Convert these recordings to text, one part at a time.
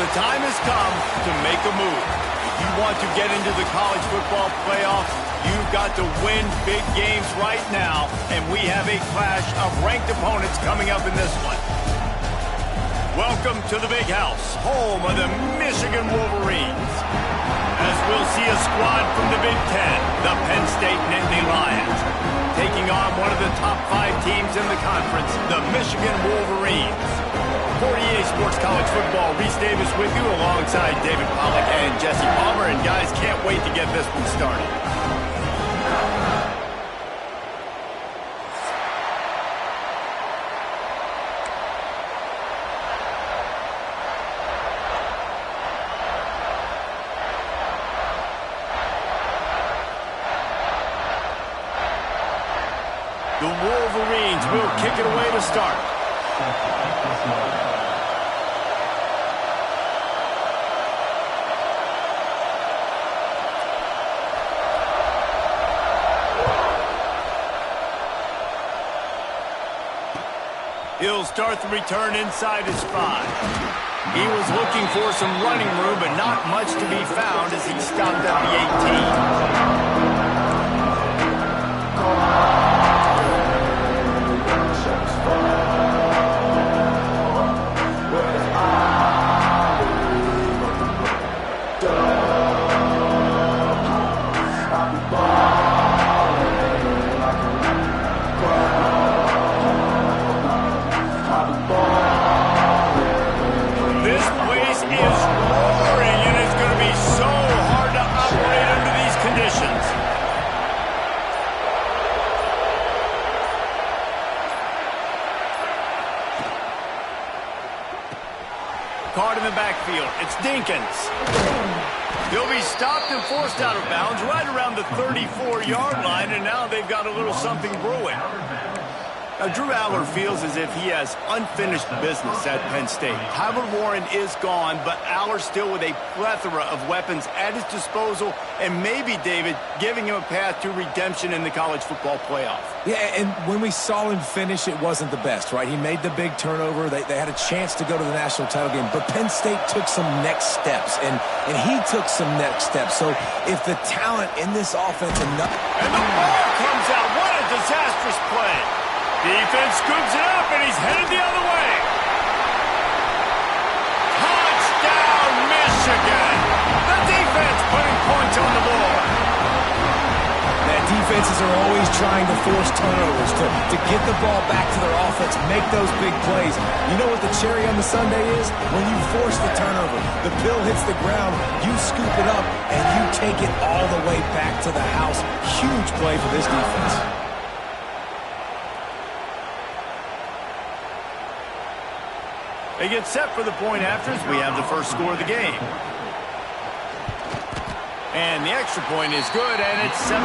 The time has come to make a move. If you want to get into the college football playoffs, you've got to win big games right now, and we have a clash of ranked opponents coming up in this one. Welcome to the Big House, home of the Michigan Wolverines. As we'll see a squad from the Big Ten, the Penn State Nittany Lions, taking on one of the top 5 teams in the conference, the Michigan Wolverines. For EA Sports College Football, Reese Davis with you alongside David Pollack and Jesse Palmer. And guys, can't wait to get this one started. The Wolverines will kick it away to start. He'll start the return inside his 5. He was looking for some running room, but not much to be found as he stopped at the 18. Caught in the backfield. It's Dinkins. He'll be stopped and forced out of bounds right around the 34-yard line, and now they've got a little something brewing. Now, Drew Aller feels as if he has unfinished business at Penn State. Tyler Warren is gone, but Aller still with a plethora of weapons at his disposal, and maybe, David, giving him a path to redemption in the college football playoff. Yeah, and when we saw him finish, it wasn't the best, right? He made the big turnover. They had a chance to go to the national title game, but Penn State took some next steps, and he took some next steps. So if the talent in this offense enough... And the ball comes out. What a disastrous play. Defense scoops it up, and he's headed the other way. Touchdown, Michigan. The defense putting points on the board. Man, defenses are always trying to force turnovers to get the ball back to their offense, make those big plays. You know what the cherry on the sundae is? When you force the turnover, the pill hits the ground, you scoop it up, and you take it all the way back to the house. Huge play for this defense. They get set for the point after as we have the first score of the game. And the extra point is good, and it's 7-0.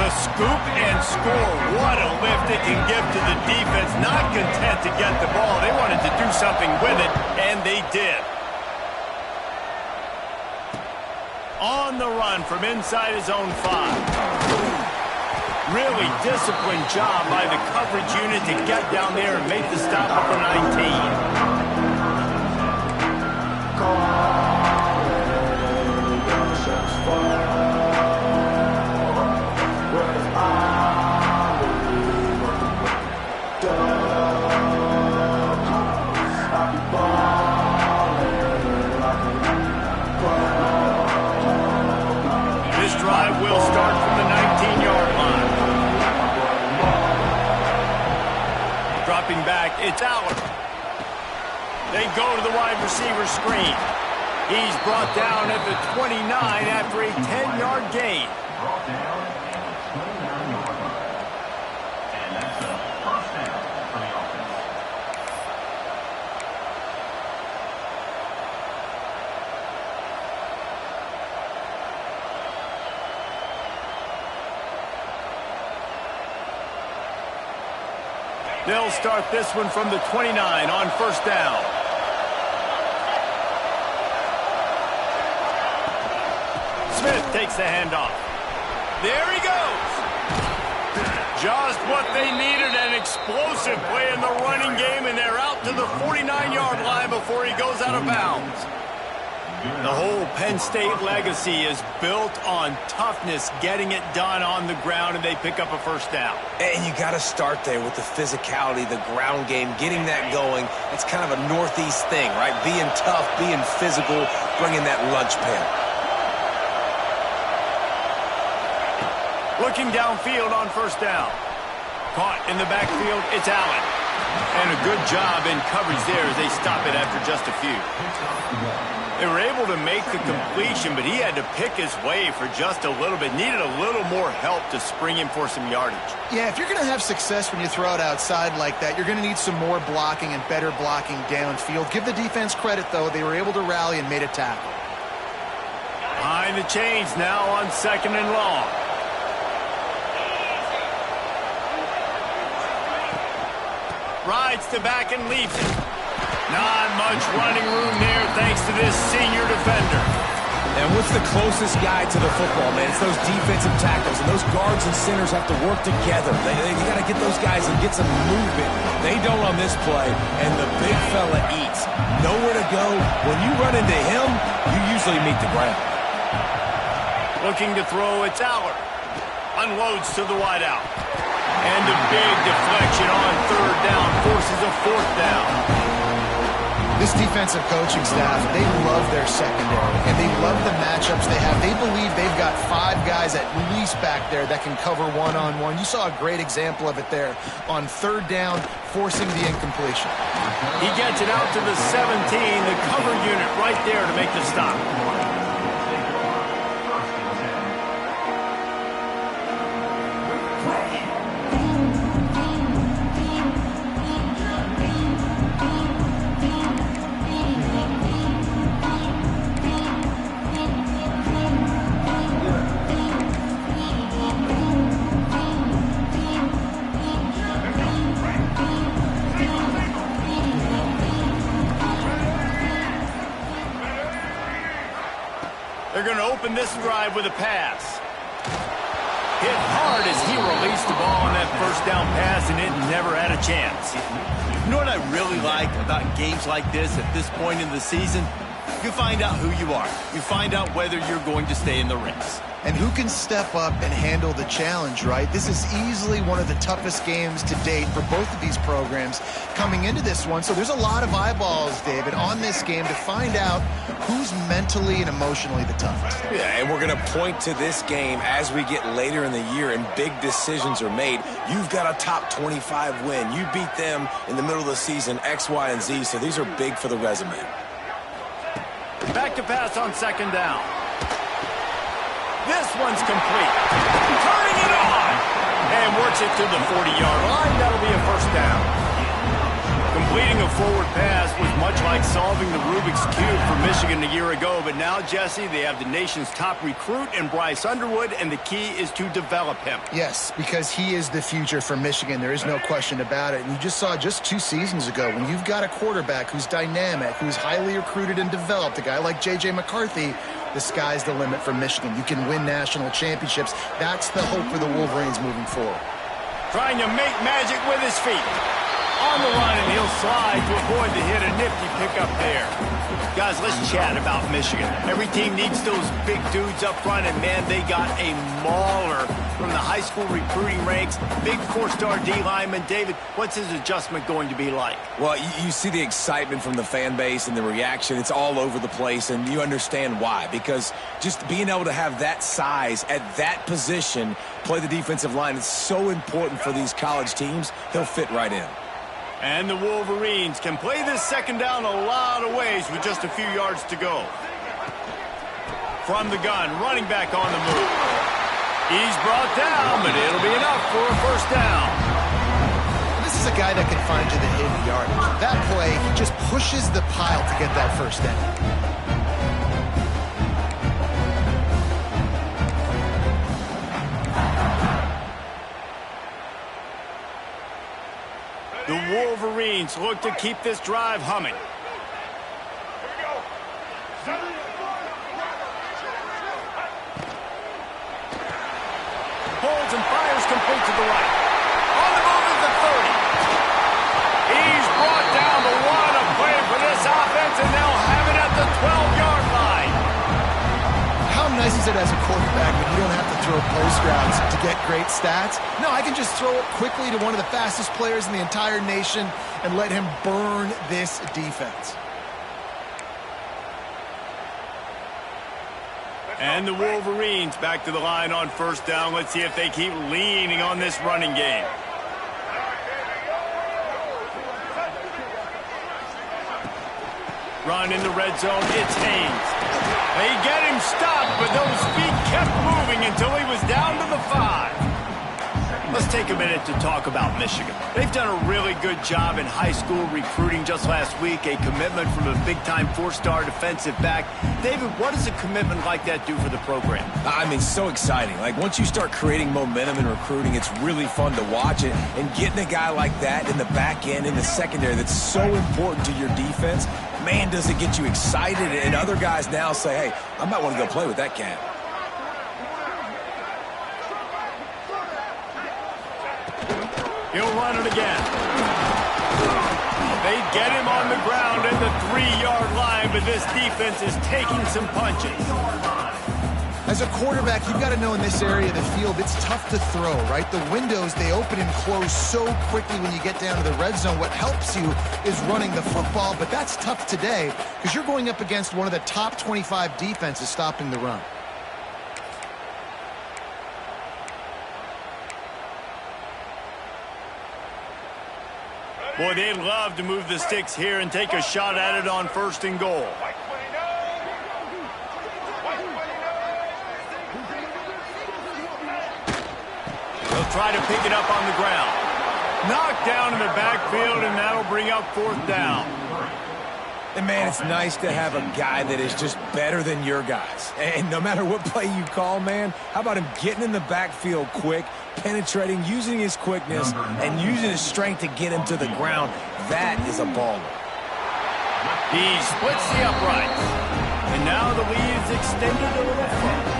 The scoop and score. What a lift it can give to the defense. Not content to get the ball. They wanted to do something with it, and they did. On the run from inside his own 5. Really disciplined job by the coverage unit to get down there and make the stop up for 19. This drive will start from the 19-yard line. Dropping back, it's Aller. They go to the wide receiver screen. He's brought down at the 29 after a 10-yard gain. And that's a first down for the offense. They'll start this one from the 29 on first down. Smith takes the handoff. There he goes. Just what they needed, an explosive play in the running game, and they're out to the 49-yard line before he goes out of bounds. The whole Penn State legacy is built on toughness, getting it done on the ground, and they pick up a first down. And you got to start there with the physicality, the ground game, getting that going. It's kind of a Northeast thing, right? Being tough, being physical, bringing that lunch pail. Looking downfield on first down. Caught in the backfield, it's Allen. And a good job in coverage there as they stop it after just a few. They were able to make the completion, but he had to pick his way for just a little bit. Needed a little more help to spring him for some yardage. Yeah, if you're going to have success when you throw it outside like that, you're going to need some more blocking and better blocking downfield. Give the defense credit, though. They were able to rally and made a tackle. Behind the chains now on 2nd and long. Rides to back and leaves it. Not much running room there thanks to this senior defender. And what's the closest guy to the football, man? It's those defensive tackles, and those guards and centers have to work together. You got to get those guys and get some movement. They don't on this play, and the big fella eats. Nowhere to go. When you run into him, you usually meet the ground. Looking to throw, it's Aller. Unloads to the wideout. And a big deflection on 3rd down forces a 4th down. This defensive coaching staff, they love their secondary, and they love the matchups they have. They believe they've got 5 guys at least back there that can cover one-on-one. You saw a great example of it there on 3rd down, forcing the incompletion. He gets it out to the 17, the cover unit right there to make the stop. They're going to open this drive with a pass. Hit hard as he released the ball on that first down pass, and it never had a chance. You know what I really like about games like this at this point in the season? You find out who you are. You find out whether you're going to stay in the race. And who can step up and handle the challenge, right? This is easily one of the toughest games to date for both of these programs coming into this one. So there's a lot of eyeballs, David, on this game to find out who's mentally and emotionally the toughest. Yeah, and we're going to point to this game as we get later in the year and big decisions are made. You've got a top 25 win. You beat them in the middle of the season, X, Y, and Z, so these are big for the resume. Back to pass on 2nd down. This one's complete. Turning it on. And works it to the 40-yard line. That'll be a first down. Completing a forward pass was much like solving the Rubik's Cube for Michigan a year ago. But now, Jesse, they have the nation's top recruit in Bryce Underwood, and the key is to develop him. Yes, because he is the future for Michigan. There is no question about it. And you just saw just 2 seasons ago when you've got a quarterback who's dynamic, who's highly recruited and developed, a guy like J.J. McCarthy, the sky's the limit for Michigan. You can win national championships. That's the hope for the Wolverines moving forward. Trying to make magic with his feet. On the run, and he'll slide to avoid the hit. A nifty pickup there. Guys, let's chat about Michigan. Every team needs those big dudes up front, and, man, they got a mauler from the high school recruiting ranks. Big 4-star D-lineman. David, what's his adjustment going to be like? Well, you see the excitement from the fan base and the reaction. It's all over the place, and you understand why. Because just being able to have that size at that position, play the defensive line, is so important for these college teams. He'll fit right in. And the Wolverines can play this 2nd down a lot of ways with just a few yards to go. From the gun, running back on the move. He's brought down, but it'll be enough for a first down. This is a guy that can find you the hidden yardage. That play, he just pushes the pile to get that first down. The Wolverines look to keep this drive humming. Holds and fires complete to the right. is it as a quarterback when you don't have to throw post routes to get great stats? No, I can just throw it quickly to one of the fastest players in the entire nation and let him burn this defense. And the Wolverines back to the line on first down. Let's see if they keep leaning on this running game. Run in the red zone. It's Haynes. They get him stopped, but those feet kept moving until he was down to the 5. Let's take a minute to talk about Michigan. They've done a really good job in high school recruiting. Just last week, a commitment from a big-time 4-star defensive back. David, what does a commitment like that do for the program? I mean, so exciting. Like, once you start creating momentum in recruiting, it's really fun to watch it. And getting a guy like that in the back end, in the secondary, that's so important to your defense, man, does it get you excited. And other guys now say, hey, I might want to go play with that cat. He'll run it again. They get him on the ground at the 3-yard line, but this defense is taking some punches. As a quarterback, you've got to know in this area of the field, it's tough to throw, right? The windows, they open and close so quickly when you get down to the red zone. What helps you is running the football, but that's tough today because you're going up against one of the top 25 defenses stopping the run. Boy, they'd love to move the sticks here and take a shot at it on 1st and goal. They'll try to pick it up on the ground. Knocked down in the backfield, and that'll bring up 4th down. And, man, it's nice to have a guy that is just better than your guys. And no matter what play you call, man, how about him getting in the backfield quick, penetrating, using his quickness, and using his strength to get him to the ground? That is a baller. He splits the uprights. And now the lead's extended a little further.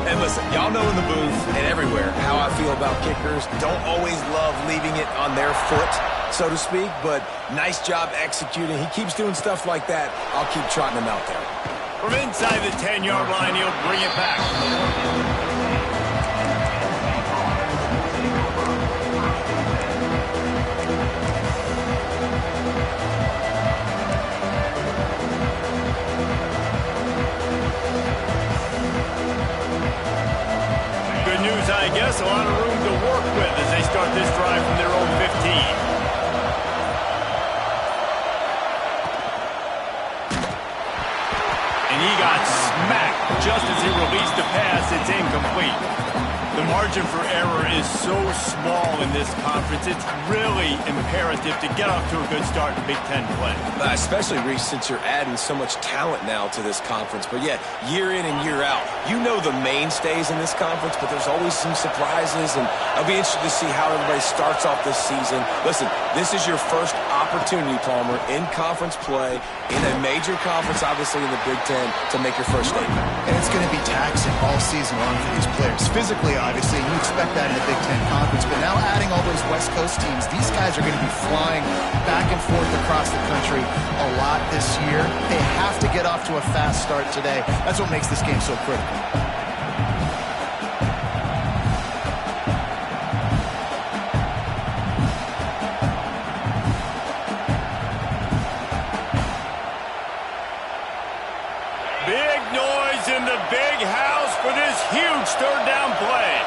And listen, y'all know in the booth and everywhere how I feel about kickers. Don't always love leaving it on their foot, so to speak, but nice job executing. He keeps doing stuff like that. I'll keep trotting him out there. From inside the 10-yard line, he'll bring it back. Good news, I guess. A lot of room to work with as they start this drive from their own 15. And he got smacked just as he released the pass. It's incomplete. The margin for error is so small in this conference. It's really imperative to get off to a good start in Big Ten play. Especially, Reese, since you're adding so much talent now to this conference. But, yeah, year in and year out, you know the mainstays in this conference, but there's always some surprises. And I'll be interested to see how everybody starts off this season. Listen, this is your first opportunity, Palmer, in conference play, in a major conference, obviously in the Big Ten, to make your first statement. And it's going to be taxing all season long for these players. Physically, obviously, you expect that in the Big Ten Conference, but now adding all those West Coast teams, these guys are going to be flying back and forth across the country a lot this year. They have to get off to a fast start today. That's what makes this game so critical. Big noise in the big house for this huge 3rd down play.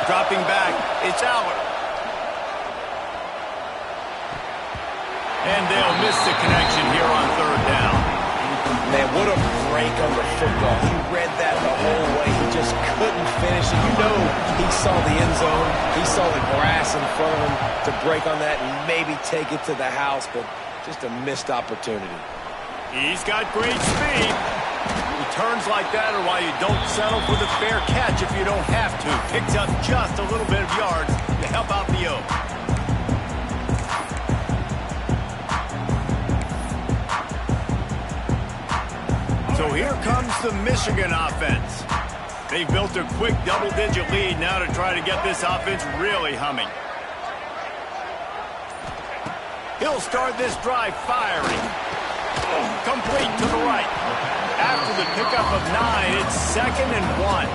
Dropping back, it's Aller. And they'll miss the connection here on 3rd down. Man, what a break on the football. He read that the whole way. He just couldn't finish it. You know he saw the end zone. He saw the grass in front of him to break on that and maybe take it to the house, but just a missed opportunity. He's got great speed. Returns like that are why you don't settle for the fair catch if you don't have to. Picks up just a little bit of yards to help out the Oak. So here comes the Michigan offense. They've built a quick double-digit lead now to try to get this offense really humming. He'll start this drive firing. Complete to the right. After the pickup of 9, it's 2nd and 1.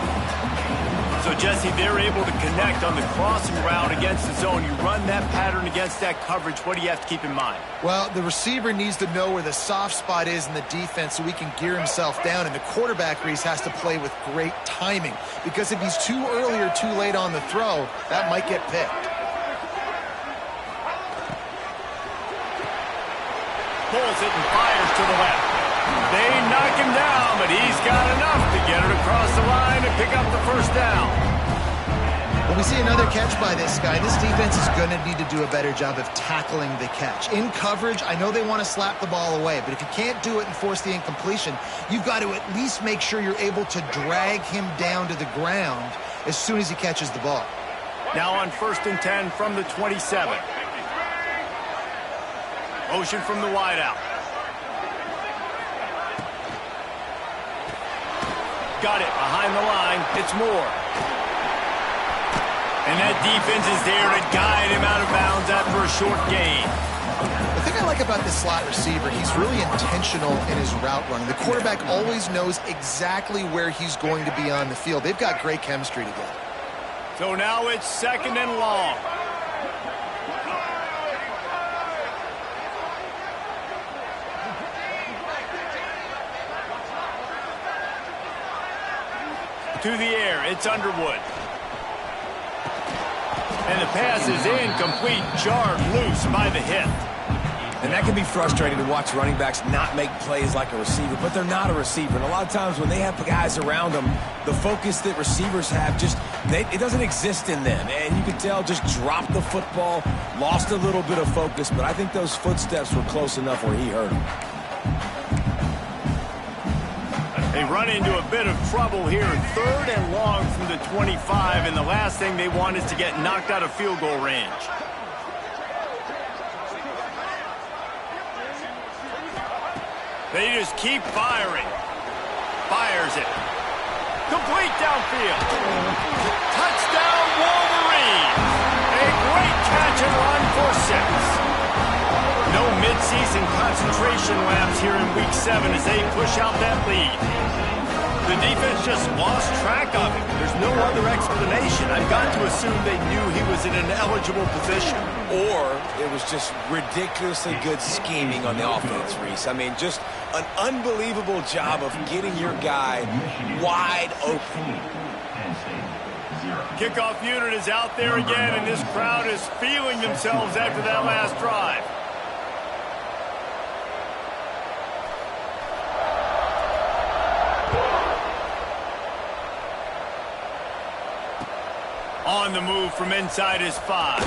So, Jesse, they're able to connect on the crossing route against the zone. You run that pattern against that coverage. What do you have to keep in mind? Well, the receiver needs to know where the soft spot is in the defense so he can gear himself down. And the quarterback, Reese, has to play with great timing. Because if he's too early or too late on the throw, that might get picked. Pulls it and fires to the left. They knock him down, but he's got enough to get it across the line and pick up the first down. When we see another catch by this guy, this defense is going to need to do a better job of tackling the catch. In coverage, I know they want to slap the ball away, but if you can't do it and force the incompletion, you've got to at least make sure you're able to drag him down to the ground as soon as he catches the ball. Now on 1st and 10 from the 27. Motion from the wideout. Got it behind the line. It's Moore. And that defense is there to guide him out of bounds after a short gain. The thing I like about this slot receiver, he's really intentional in his route running. The quarterback always knows exactly where he's going to be on the field. They've got great chemistry together. So now it's 2nd and long. To the air, it's Underwood. And the pass is incomplete, jarred loose by the hip. And that can be frustrating to watch running backs not make plays like a receiver, but they're not a receiver. And a lot of times when they have guys around them, the focus that receivers have it doesn't exist in them. And you can tell just dropped the football, lost a little bit of focus, but I think those footsteps were close enough where he hurt him. They run into a bit of trouble here, 3rd and long from the 25, and the last thing they want is to get knocked out of field goal range. They just keep firing. Fires it. Complete downfield. Touchdown, Wolverines. A great catch and run for 6. No midseason concentration laps here in Week 7 as they push out that lead. The defense just lost track of him. There's no other explanation. I've got to assume they knew he was in an eligible position. Or it was just ridiculously good scheming on the offense, Reese. I mean, just an unbelievable job of getting your guy wide open. Kickoff unit is out there again, and this crowd is feeling themselves after that last drive. On the move from inside his 5.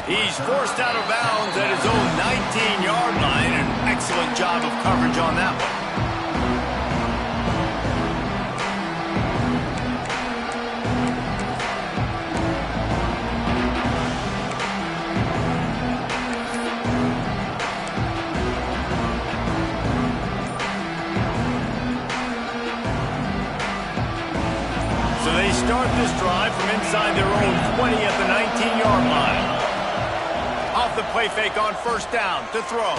He's forced out of bounds at his own 19-yard line. An excellent job of coverage on that one. Start this drive from inside their own 20 at the 19-yard line. Off the play fake on 1st down to throw.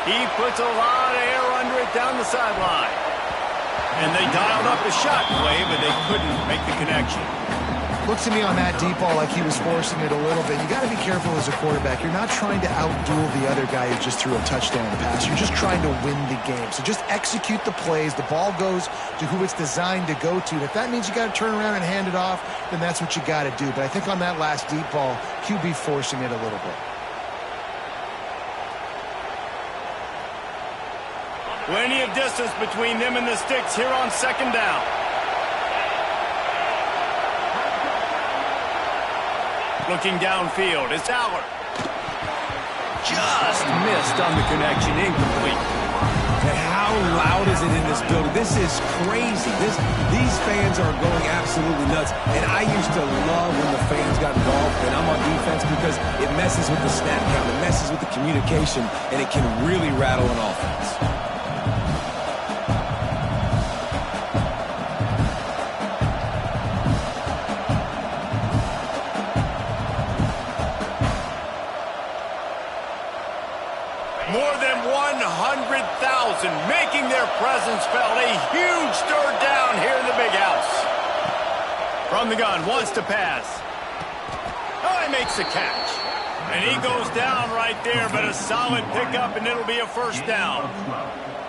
He puts a lot of air under it down the sideline. And they dialed up a shot play, but they couldn't make the connection. Looks to me on that deep ball like he was forcing it a little bit. You got to be careful as a quarterback. You're not trying to outduel the other guy who just threw a touchdown pass. You're just trying to win the game. So just execute the plays. The ball goes to who it's designed to go to. And if that means you got to turn around and hand it off, then that's what you got to do. But I think on that last deep ball, QB forcing it a little bit. Plenty of distance between them and the sticks here on 2nd down. Looking downfield, it's Aller. Just missed on the connection, incomplete. And how loud is it in this building? This is crazy. These fans are going absolutely nuts. And I used to love when the fans got involved, and I'm on defense because it messes with the snap count, it messes with the communication, and it can really rattle an offense. making their presence felt. A huge third down here in the big house. From the gun, wants to pass. Oh, he makes the catch. And he goes down right there, but a solid pickup, and it'll be a first down.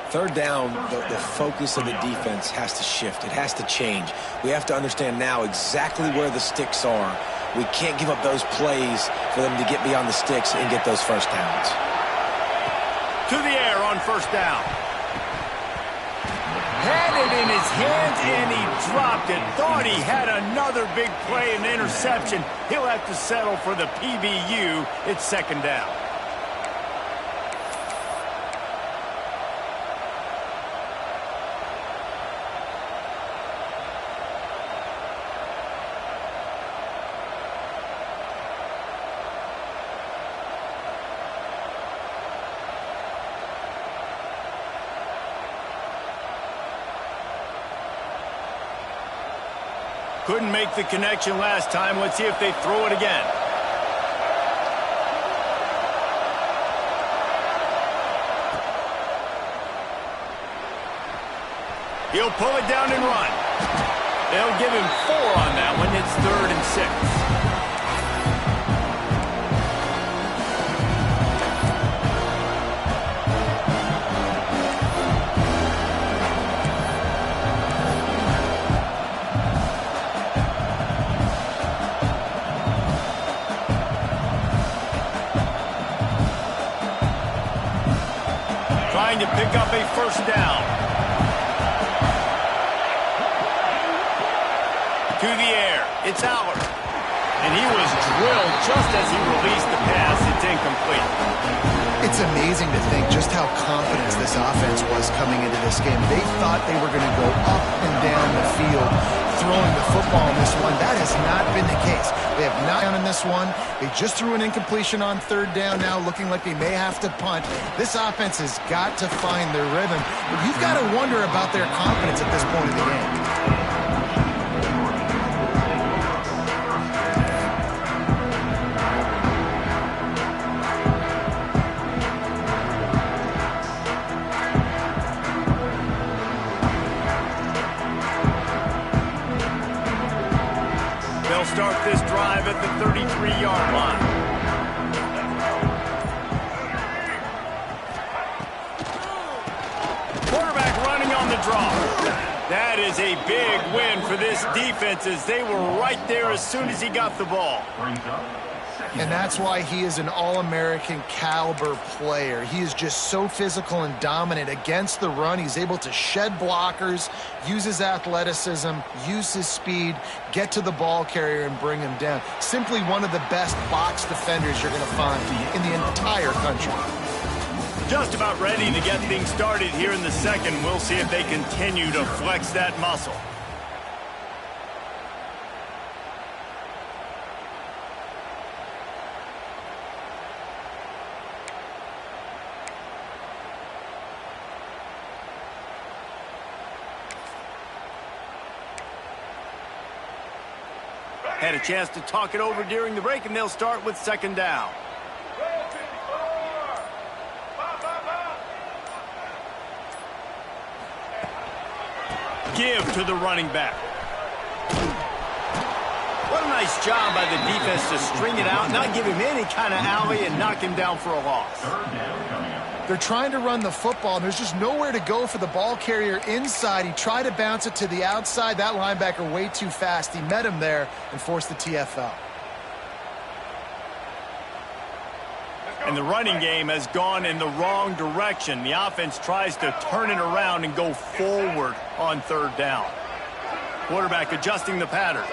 Third down, the focus of the defense has to shift. It has to change. We have to understand now exactly where the sticks are. We can't give up those plays for them to get beyond the sticks and get those first downs. To the air on first down. Had it in his hands, and he dropped it. Thought he had another big play and interception. He'll have to settle for the PBU. It's second down. Couldn't make the connection last time. Let's see if they throw it again. He'll pull it down and run. They'll give him 4 on that one. It's 3rd and 6. Trying to pick up a first down. To the air. It's Allard. And he was drilled just as he released the pass. It's incomplete. It's amazing to think just how confident this offense was coming into this game. They thought they were going to go up and down the field throwing the football in this one. That has not been the case. They have not done in this one. They just threw an incompletion on third down now, looking like they may have to punt. This offense has got to find their rhythm. But you've got to wonder about their confidence at this point in the game. Start this drive at the 33-yard line. Quarterback running on the draw. That is a big win for this defense as they were right there as soon as he got the ball. And that's why he is an All-American caliber player. He is just so physical and dominant against the run. He's able to shed blockers, use his athleticism, use his speed, get to the ball carrier and bring him down. Simply one of the best box defenders you're going to find in the entire country. Just about ready to get things started here in the second. We'll see if they continue to flex that muscle. Had a chance to talk it over during the break, and they'll start with second down. Give to the running back. What a nice job by the defense to string it out, not give him any kind of alley, and knock him down for a loss. They're trying to run the football, and there's just nowhere to go for the ball carrier inside. He tried to bounce it to the outside. That linebacker way too fast. He met him there and forced the TFL. And the running game has gone in the wrong direction. The offense tries to turn it around and go forward on third down. Quarterback adjusting the pattern.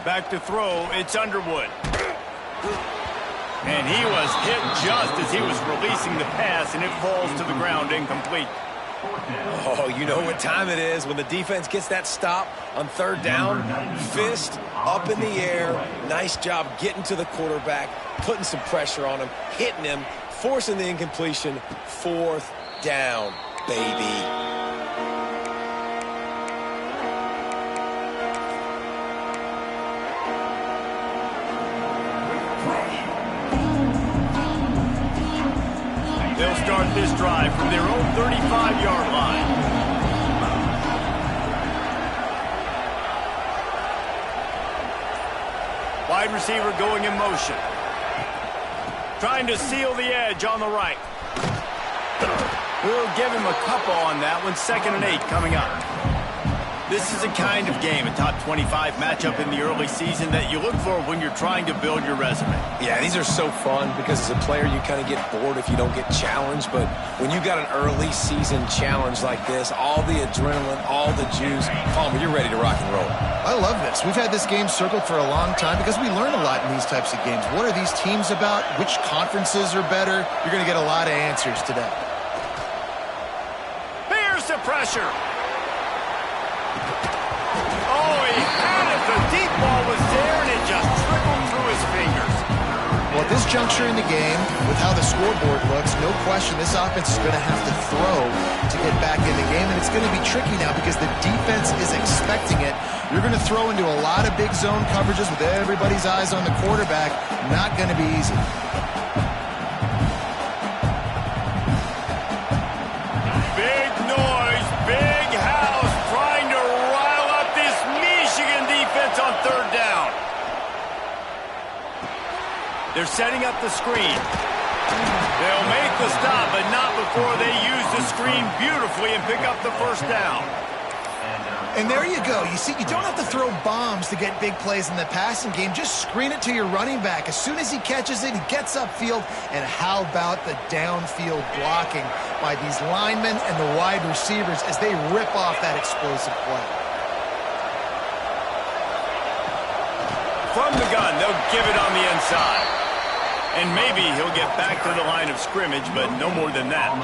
Back to throw, it's Underwood. And he was hit just as he was releasing the pass, and it falls to the ground incomplete. Oh, you know what time it is when the defense gets that stop on third down. Fist up in the air. Nice job getting to the quarterback, putting some pressure on him, hitting him, forcing the incompletion. Fourth down, baby. start this drive from their own 35-yard line. Wide receiver going in motion. Trying to seal the edge on the right. We'll give him a couple on that one. 2nd and 8 coming up. This is a kind of game, a top 25 matchup in the early season that you look for when you're trying to build your resume. Yeah, these are so fun because as a player you kind of get bored if you don't get challenged, but when you got an early season challenge like this, all the adrenaline, all the juice, Palmer, you're ready to rock and roll. I love this. We've had this game circled for a long time because we learn a lot in these types of games. What are these teams about? Which conferences are better? You're going to get a lot of answers today. Here's the pressure. Oh, he had it. The deep ball was there, and it just trickled through his fingers. Well, at this juncture in the game, with how the scoreboard looks, no question this offense is going to have to throw to get back in the game, and it's going to be tricky now because the defense is expecting it. You're going to throw into a lot of big zone coverages with everybody's eyes on the quarterback. Not going to be easy. Big noise, big house, trying to rile up this Michigan defense on 3rd down. They're setting up the screen. They'll make the stop, but not before they use the screen beautifully and pick up the 1st down. And there you go. You see, you don't have to throw bombs to get big plays in the passing game. Just screen it to your running back. As soon as he catches it, he gets upfield. And how about the downfield blocking by these linemen and the wide receivers as they rip off that explosive play? From the gun, they'll give it on the inside. And maybe he'll get back to the line of scrimmage, but no more than that.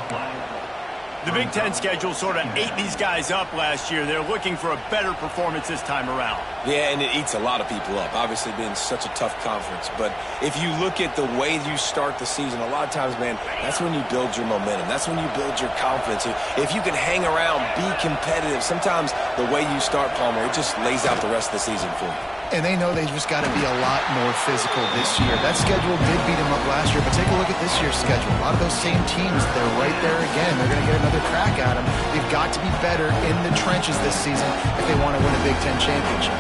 The Big Ten schedule sort of ate these guys up last year. They're looking for a better performance this time around. Yeah, and it eats a lot of people up, obviously being such a tough conference. But if you look at the way you start the season, a lot of times, man, that's when you build your momentum. That's when you build your confidence. If you can hang around, be competitive, sometimes the way you start, Palmer, it just lays out the rest of the season for you. And they know they just got to be a lot more physical this year. That schedule did beat them up last year, but take a look at this year's schedule. A lot of those same teams, they're right there again. They're going to get another crack at them. They've got to be better in the trenches this season if they want to win a Big Ten championship.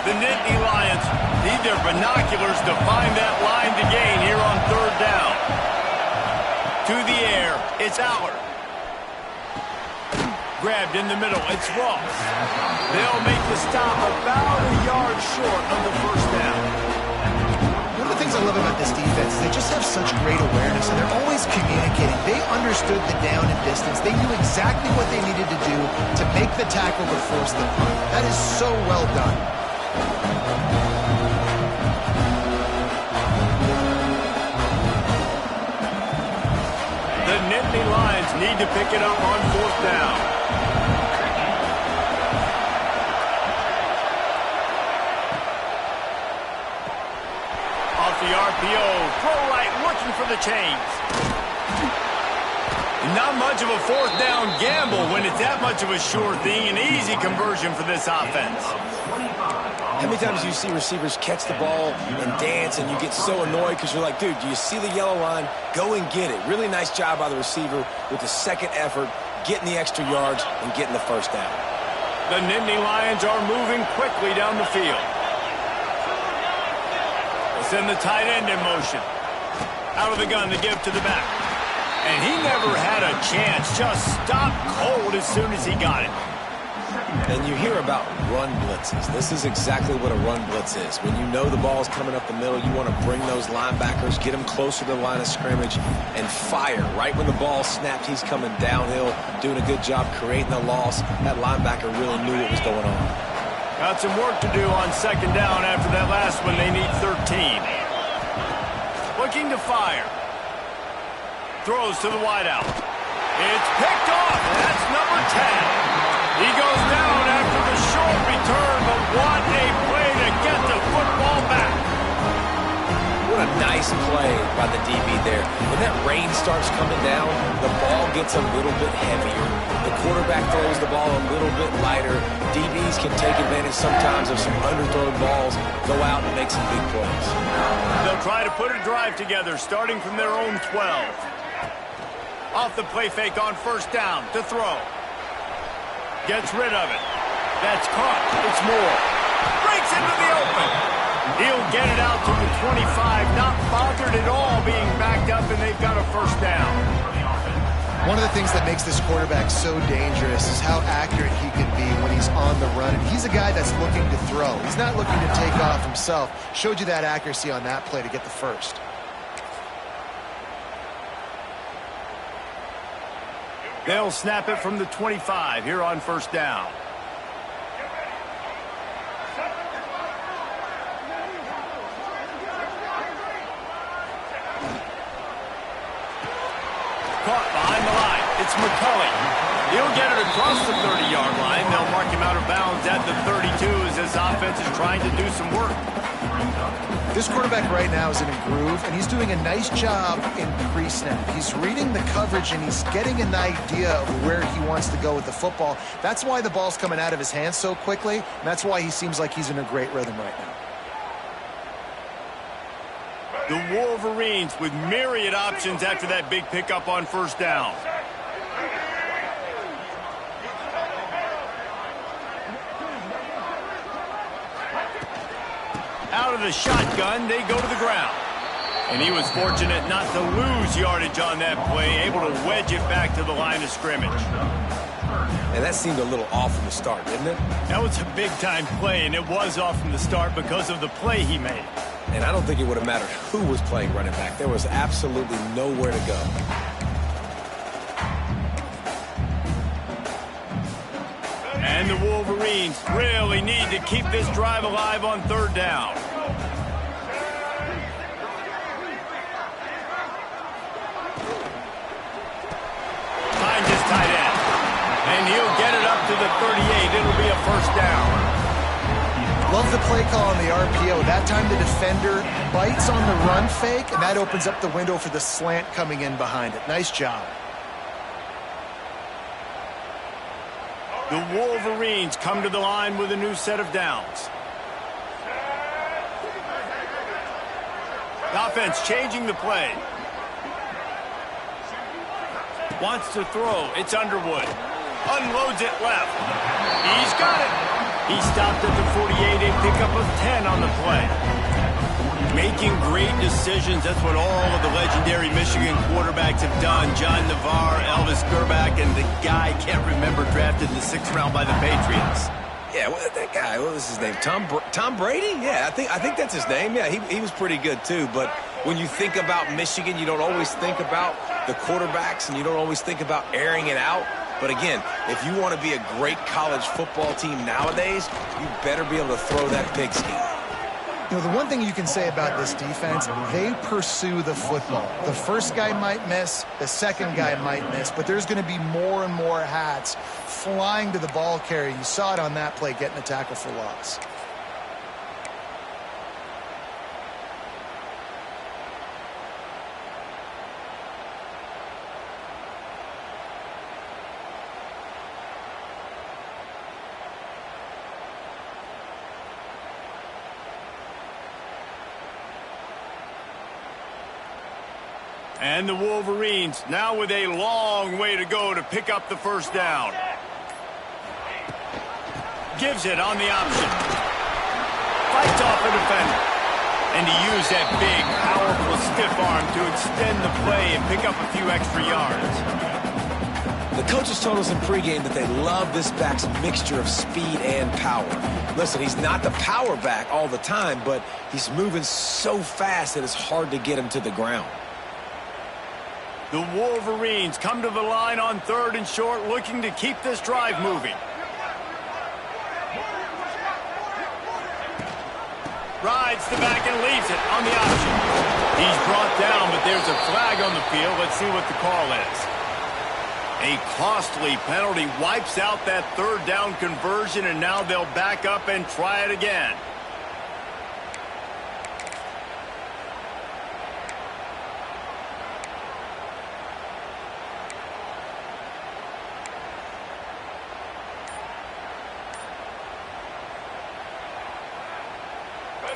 The Nittany Lions need their binoculars to find that line to gain here on 3rd down. To the air, it's Allard. Grabbed in the middle, it's Ross. They'll make the stop about a yard short of the 1st down. One of the things I love about this defense is they just have such great awareness, and they're always communicating. They understood the down and distance. They knew exactly what they needed to do to make the tackle to force the punt. That is so well done. The Nittany Lions need to pick it up on 4th down. Off the RPO, throw right, looking for the chains. Not much of a 4th down gamble when it's that much of a sure thing, an easy conversion for this offense. How many times do you see receivers catch the ball and dance and you get so annoyed because you're like, dude, do you see the yellow line? Go and get it. Really nice job by the receiver with the 2nd effort, getting the extra yards and getting the 1st down. The Nittany Lions are moving quickly down the field. They send the tight end in motion. Out of the gun, they give to the back. And he never had a chance, just stopped cold as soon as he got it. And you hear about run blitzes. This is exactly what a run blitz is. When you know the ball's coming up the middle, you want to bring those linebackers, get them closer to the line of scrimmage, and fire. Right when the ball snapped, he's coming downhill, doing a good job creating the loss. That linebacker really knew what was going on. Got some work to do on 2nd down after that last one. They need 13. Looking to fire. Throws to the wideout. It's picked off. That's number 10. He goes down after the short return, but what a play to get the football back. What a nice play by the DB there. When that rain starts coming down, the ball gets a little bit heavier. The quarterback throws the ball a little bit lighter. DBs can take advantage sometimes of some underthrown balls, go out and make some big plays. They'll try to put a drive together, starting from their own 12. Off the play fake on first down to throw. Gets rid of it. That's caught. It's Moore. Breaks into the open. He'll get it out to the 25, not bothered at all being backed up, and they've got a first down. One of the things that makes this quarterback so dangerous is how accurate he can be when he's on the run. And he's a guy that's looking to throw. He's not looking to take off himself. Showed you that accuracy on that play to get the first. They'll snap it from the 25 here on first down. Caught behind the line. It's McCulley. He'll get it across the 30-yard line. They'll mark him out of bounds at the 32 as this offense is trying to do some work. This quarterback right now is in a groove, and he's doing a nice job in pre-snap. He's reading the coverage, and he's getting an idea of where he wants to go with the football. That's why the ball's coming out of his hands so quickly, and that's why he seems like he's in a great rhythm right now. The Wolverines with myriad options after that big pickup on first down. Out of the shotgun, they go to the ground. And he was fortunate not to lose yardage on that play, able to wedge it back to the line of scrimmage. And that seemed a little off from the start, didn't it? That was a big-time play, and it was off from the start because of the play he made. And I don't think it would have mattered who was playing running back. There was absolutely nowhere to go. And the Wolverines really need to keep this drive alive on third down. Finds his tight end. And he'll get it up to the 38. It'll be a first down. Love the play call on the RPO. That time the defender bites on the run fake, and that opens up the window for the slant coming in behind it. Nice job. The Wolverines come to the line with a new set of downs. The offense changing the play. Wants to throw. It's Underwood. Unloads it left. He's got it. He stopped at the 48, a pickup of 10 on the play. Making great decisions. That's what all of the legendary Michigan quarterbacks have done. John Navarre, Elvis Gerbach, and the guy, can't remember, drafted in the 6th round by the Patriots. Yeah, that guy, what was his name? Tom Brady? Yeah, I think that's his name. Yeah, he was pretty good too. But when you think about Michigan, you don't always think about the quarterbacks, and you don't always think about airing it out. But again, if you want to be a great college football team nowadays, you better be able to throw that pigskin. You know, the one thing you can say about this defense, they pursue the football. The first guy might miss, the second guy might miss, but there's going to be more and more hats flying to the ball carrier. You saw it on that play, getting a tackle for loss. And the Wolverines now with a long way to go to pick up the first down. Gives it on the option. Fights off a defender. And he used that big, powerful stiff arm to extend the play and pick up a few extra yards. The coaches told us in pregame that they love this back's mixture of speed and power. Listen, he's not the power back all the time, but he's moving so fast that it's hard to get him to the ground. The Wolverines come to the line on 3rd and short, looking to keep this drive moving. Rides the back and leaves it on the option. He's brought down, but there's a flag on the field. Let's see what the call is. A costly penalty wipes out that 3rd down conversion, and now they'll back up and try it again.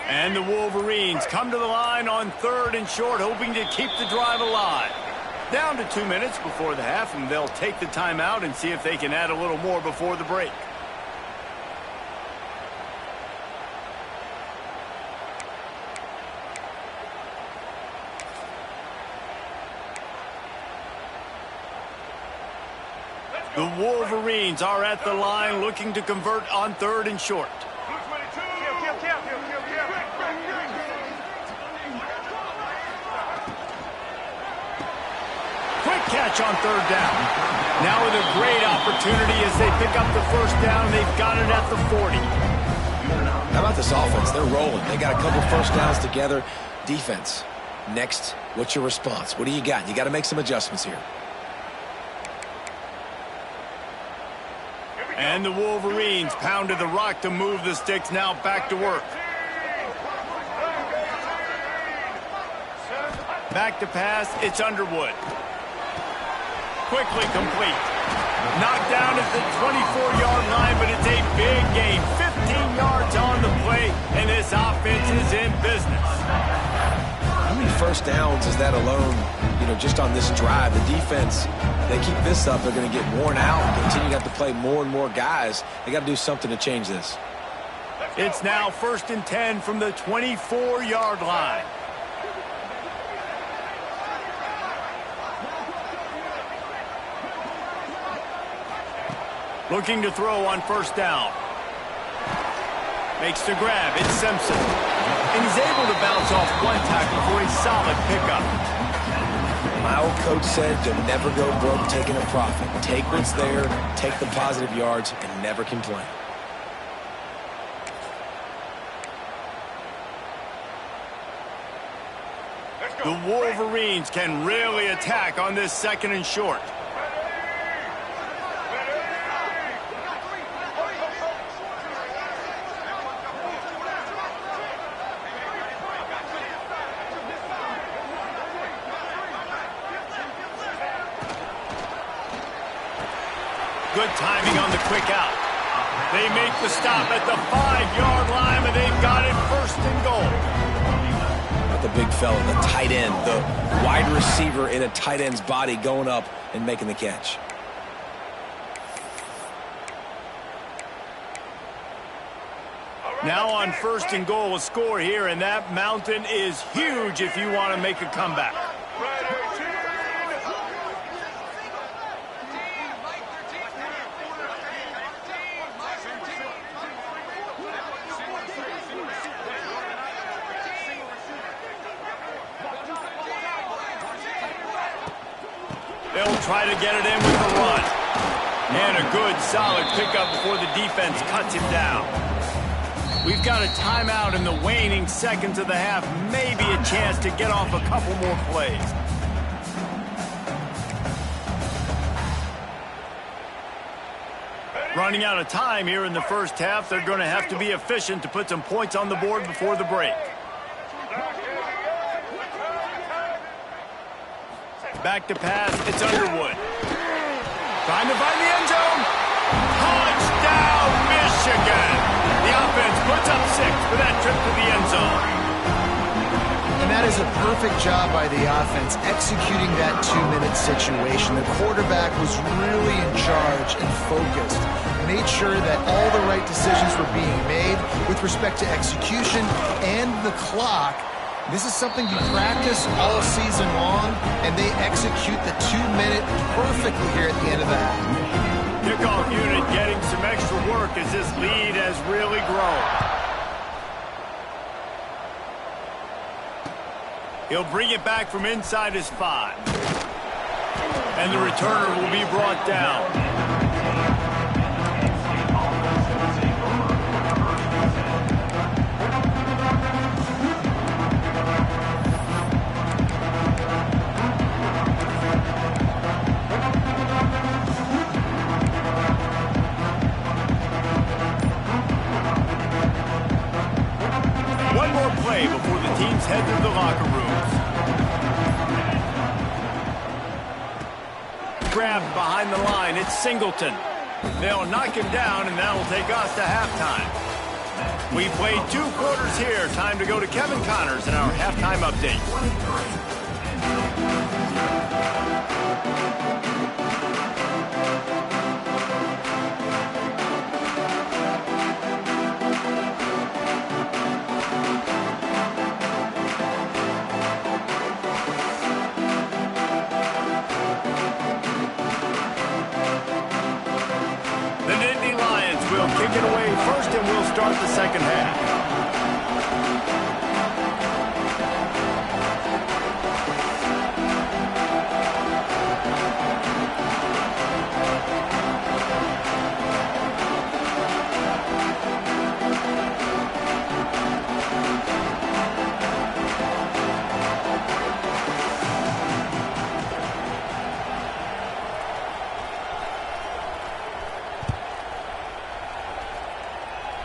And the Wolverines come to the line on 3rd and short, hoping to keep the drive alive. Down to 2 minutes before the half, and they'll take the timeout and see if they can add a little more before the break. The Wolverines are at the line looking to convert on 3rd and short. Quick catch on 3rd down. Now with a great opportunity as they pick up the 1st down. They've got it at the 40. How about this offense? They're rolling. They got a couple 1st downs together. Defense. Next, what's your response? What do you got? You got to make some adjustments here. And the Wolverines pounded the rock to move the sticks. Now back to work. Back to pass. It's Underwood. Quickly complete. Knocked down at the 24-yard line, but it's a big gain. 15 yards on the play, and this offense is in business. How many 1st downs is that alone, just on this drive? The defense, they keep this up, they're going to get worn out, continue to have to play more and more guys. They got to do something to change this. It's now 1st and 10 from the 24-yard line. Looking to throw on 1st down. Makes the grab. It's Simpson. And he's able to bounce off one tackle for a solid pickup. My old coach said you'll never go broke taking a profit. Take what's there, take the positive yards, and never complain. The Wolverines can really attack on this 2nd and short. Good timing on the quick out. They make the stop at the 5-yard line, but they've got it 1st and goal. About the big fella, the tight end, the wide receiver in a tight end's body going up and making the catch. Now on 1st and goal, a score here, and that mountain is huge if you want to make a comeback. They'll try to get it in with the run. And a good, solid pickup before the defense cuts him down. We've got a timeout in the waning seconds of the half. Maybe a chance to get off a couple more plays. Running out of time here in the 1st half. They're going to have to be efficient to put some points on the board before the break. Back to pass. It's Underwood. Trying to find the end zone. Touchdown, Michigan. The offense puts up 6 for that trip to the end zone. And that is a perfect job by the offense, executing that 2-minute situation. The quarterback was really in charge and focused. Made sure that all the right decisions were being made with respect to execution and the clock. This is something you practice all season long, and they execute the 2-minute perfectly here at the end of the half. Kickoff unit getting some extra work as this lead has really grown. He'll bring it back from inside his 5. And the returner will be brought down. Before the teams head to the locker rooms. Grabbed behind the line, it's Singleton. They'll knock him down, and that'll take us to halftime. We played 2 quarters here. Time to go to Kevin Connors in our halftime update. Kick it away first, and we'll start the second half.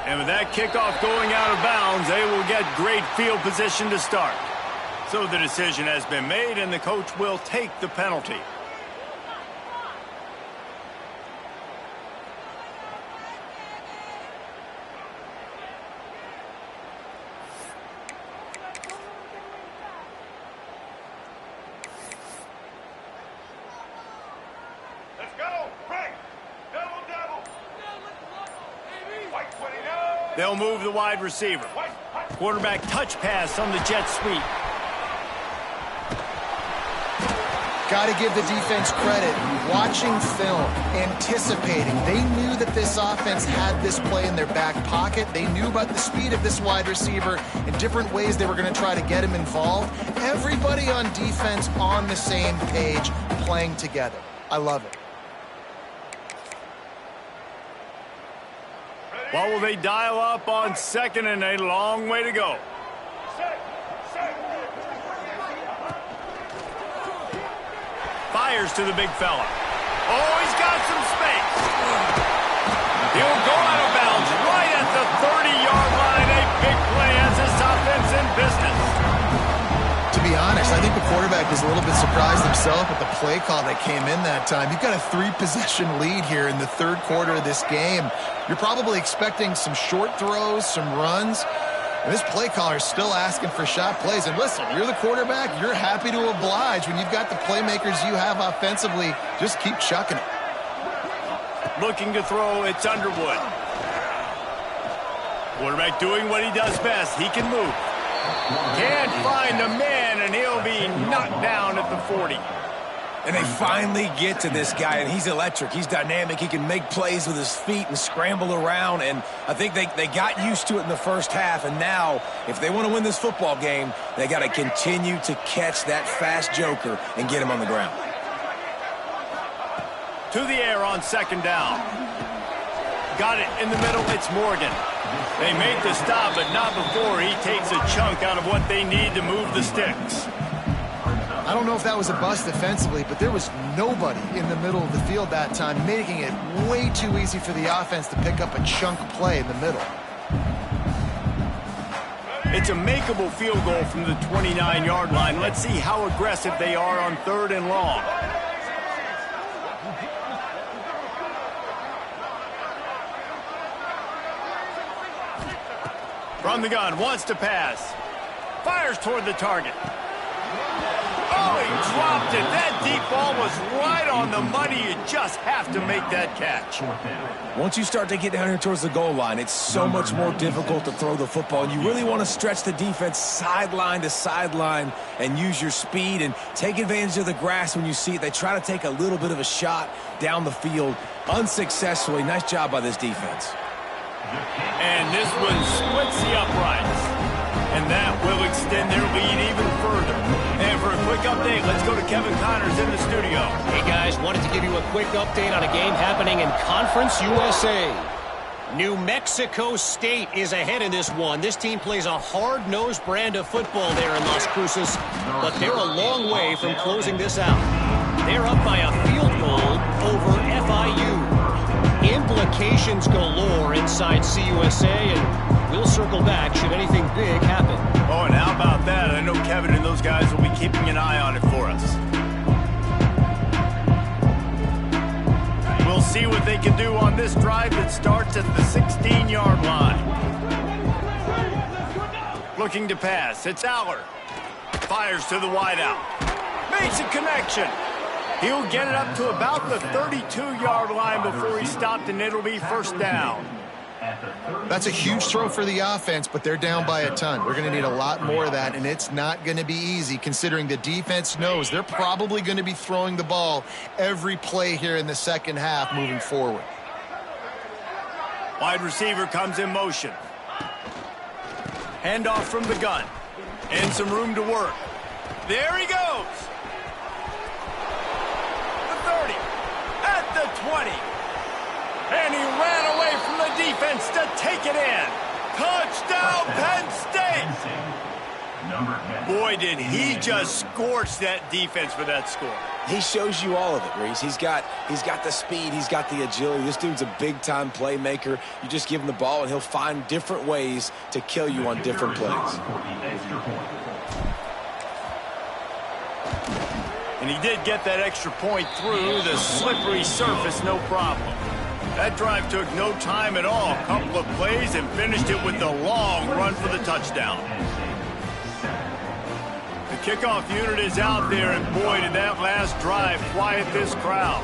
And with that kickoff going out of bounds, they will get great field position to start. So the decision has been made, and the coach will take the penalty. Let's go! Break! Double! They'll move the wide receiver. Quarterback touch pass on the jet sweep. Got to give the defense credit. Watching film, anticipating. They knew that this offense had this play in their back pocket. They knew about the speed of this wide receiver and different ways they were going to try to get him involved. Everybody on defense on the same page, playing together. I love it. What will they dial up on second and a long way to go? Fires to the big fella. Oh, he's got some space. He'll go out of bounds right at the 30-yard line. A big play as this offense in business. To be honest, I think the quarterback is a little bit surprised himself with the play call that came in that time. You've got a 3-possession lead here in the third quarter of this game. You're probably expecting some short throws, some runs. And this play caller is still asking for shot plays. And listen, you're the quarterback. You're happy to oblige when you've got the playmakers you have offensively. Just keep chucking it. Looking to throw, it's Underwood. Quarterback doing what he does best. He can move. Can't find a man, and he'll be knocked down at the 40. And they finally get to this guy, and he's electric. He's dynamic. He can make plays with his feet and scramble around, and I think they got used to it in the first half, and now, if they want to win this football game, they got to continue to catch that fast joker and get him on the ground. To the air on second down. Got it in the middle. It's Morgan. They make the stop, but not before he takes a chunk out of what they need to move the sticks. I don't know if that was a bust defensively, but there was nobody in the middle of the field that time, making it way too easy for the offense to pick up a chunk play in the middle. It's a makeable field goal from the 29-yard line. Let's see how aggressive they are on third and long. From the gun, wants to pass. Fires toward the target. Oh, he dropped it. That deep ball was right on the money. You just have to make that catch. Once you start to get down here towards the goal line, it's so much more difficult to throw the football. And you really want to stretch the defense sideline to sideline and use your speed and take advantage of the grass when you see it. They try to take a little bit of a shot down the field unsuccessfully. Nice job by this defense. And this one splits the uprights. And that will extend their lead even further. And for a quick update, let's go to Kevin Connors in the studio. Hey guys, wanted to give you a quick update on a game happening in Conference USA. New Mexico State is ahead in this one. This team plays a hard-nosed brand of football there in Las Cruces, but they're a long way from closing this out. They're up by a field goal over FIU. Implications galore inside CUSA, and we'll circle back should anything big happen. Oh, and how about that? I know Kevin and those guys will be keeping an eye on it for us. We'll see what they can do on this drive that starts at the 16-yard line. Looking to pass. It's Aller. Fires to the wideout. Makes a connection. He'll get it up to about the 32-yard line before he's stopped, and it'll be first down. That's a huge throw for the offense, but they're down by a ton. We're going to need a lot more of that, and it's not going to be easy considering the defense knows they're probably going to be throwing the ball every play here in the second half moving forward. Wide receiver comes in motion. Handoff from the gun. And some room to work. There he goes. The 30. At the 20. And he ran away from the defense to take it in. Touchdown, Penn State! Boy, did he just scorch that defense for that score. He shows you all of it, Reese. He's got the speed. He's got the agility. This dude's a big-time playmaker. You just give him the ball, and he'll find different ways to kill you on different plays. And he did get that extra point through the slippery surface, no problem. That drive took no time at all. A couple of plays and finished it with a long run for the touchdown. The kickoff unit is out there, and boy, did that last drive quiet this crowd.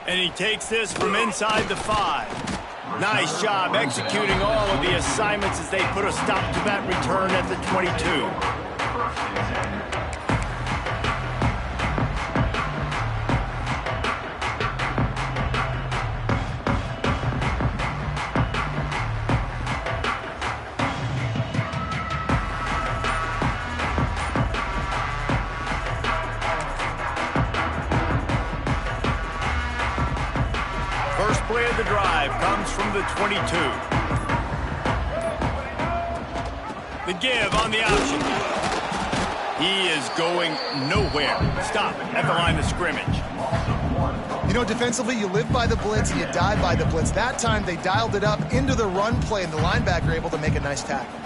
And he takes this from inside the 5. Nice job executing all of the assignments as they put a stop to that return at the 22. First play of the drive comes from the 22. The give on the option. He is going nowhere. Stop at the line of scrimmage. You know, defensively, you live by the blitz and you die by the blitz. That time, they dialed it up into the run play, and the linebacker able to make a nice tackle.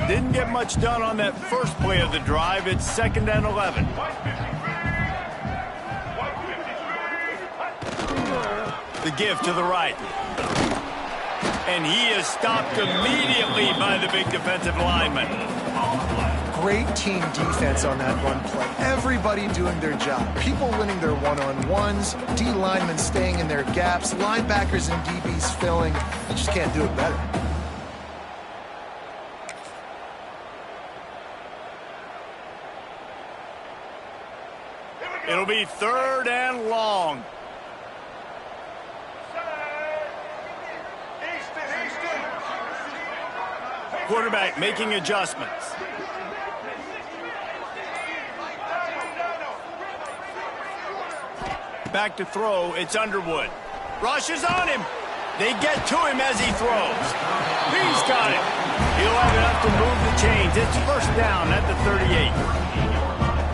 Didn't get much done on that first play of the drive. It's 2nd and 11. The give to the right. And he is stopped immediately by the big defensive lineman. Great team defense on that run play. Everybody doing their job. People winning their one-on-ones, D linemen staying in their gaps, linebackers and DBs filling. You just can't do it better. It'll be 3rd and long. Quarterback making adjustments. Back to throw, it's Underwood. Rushes on him. They get to him as he throws. He's got it. He'll have enough to move the chains. It's first down at the 38.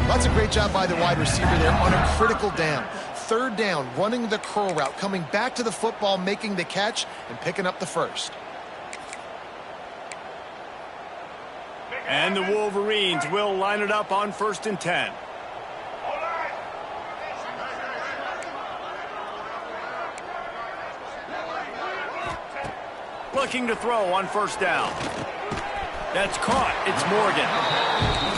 That's a great job by the wide receiver there on a critical down. 3rd down, running the curl route, coming back to the football, making the catch, and picking up the first. And the Wolverines will line it up on 1st and 10. Looking to throw on 1st down. That's caught. It's Morgan.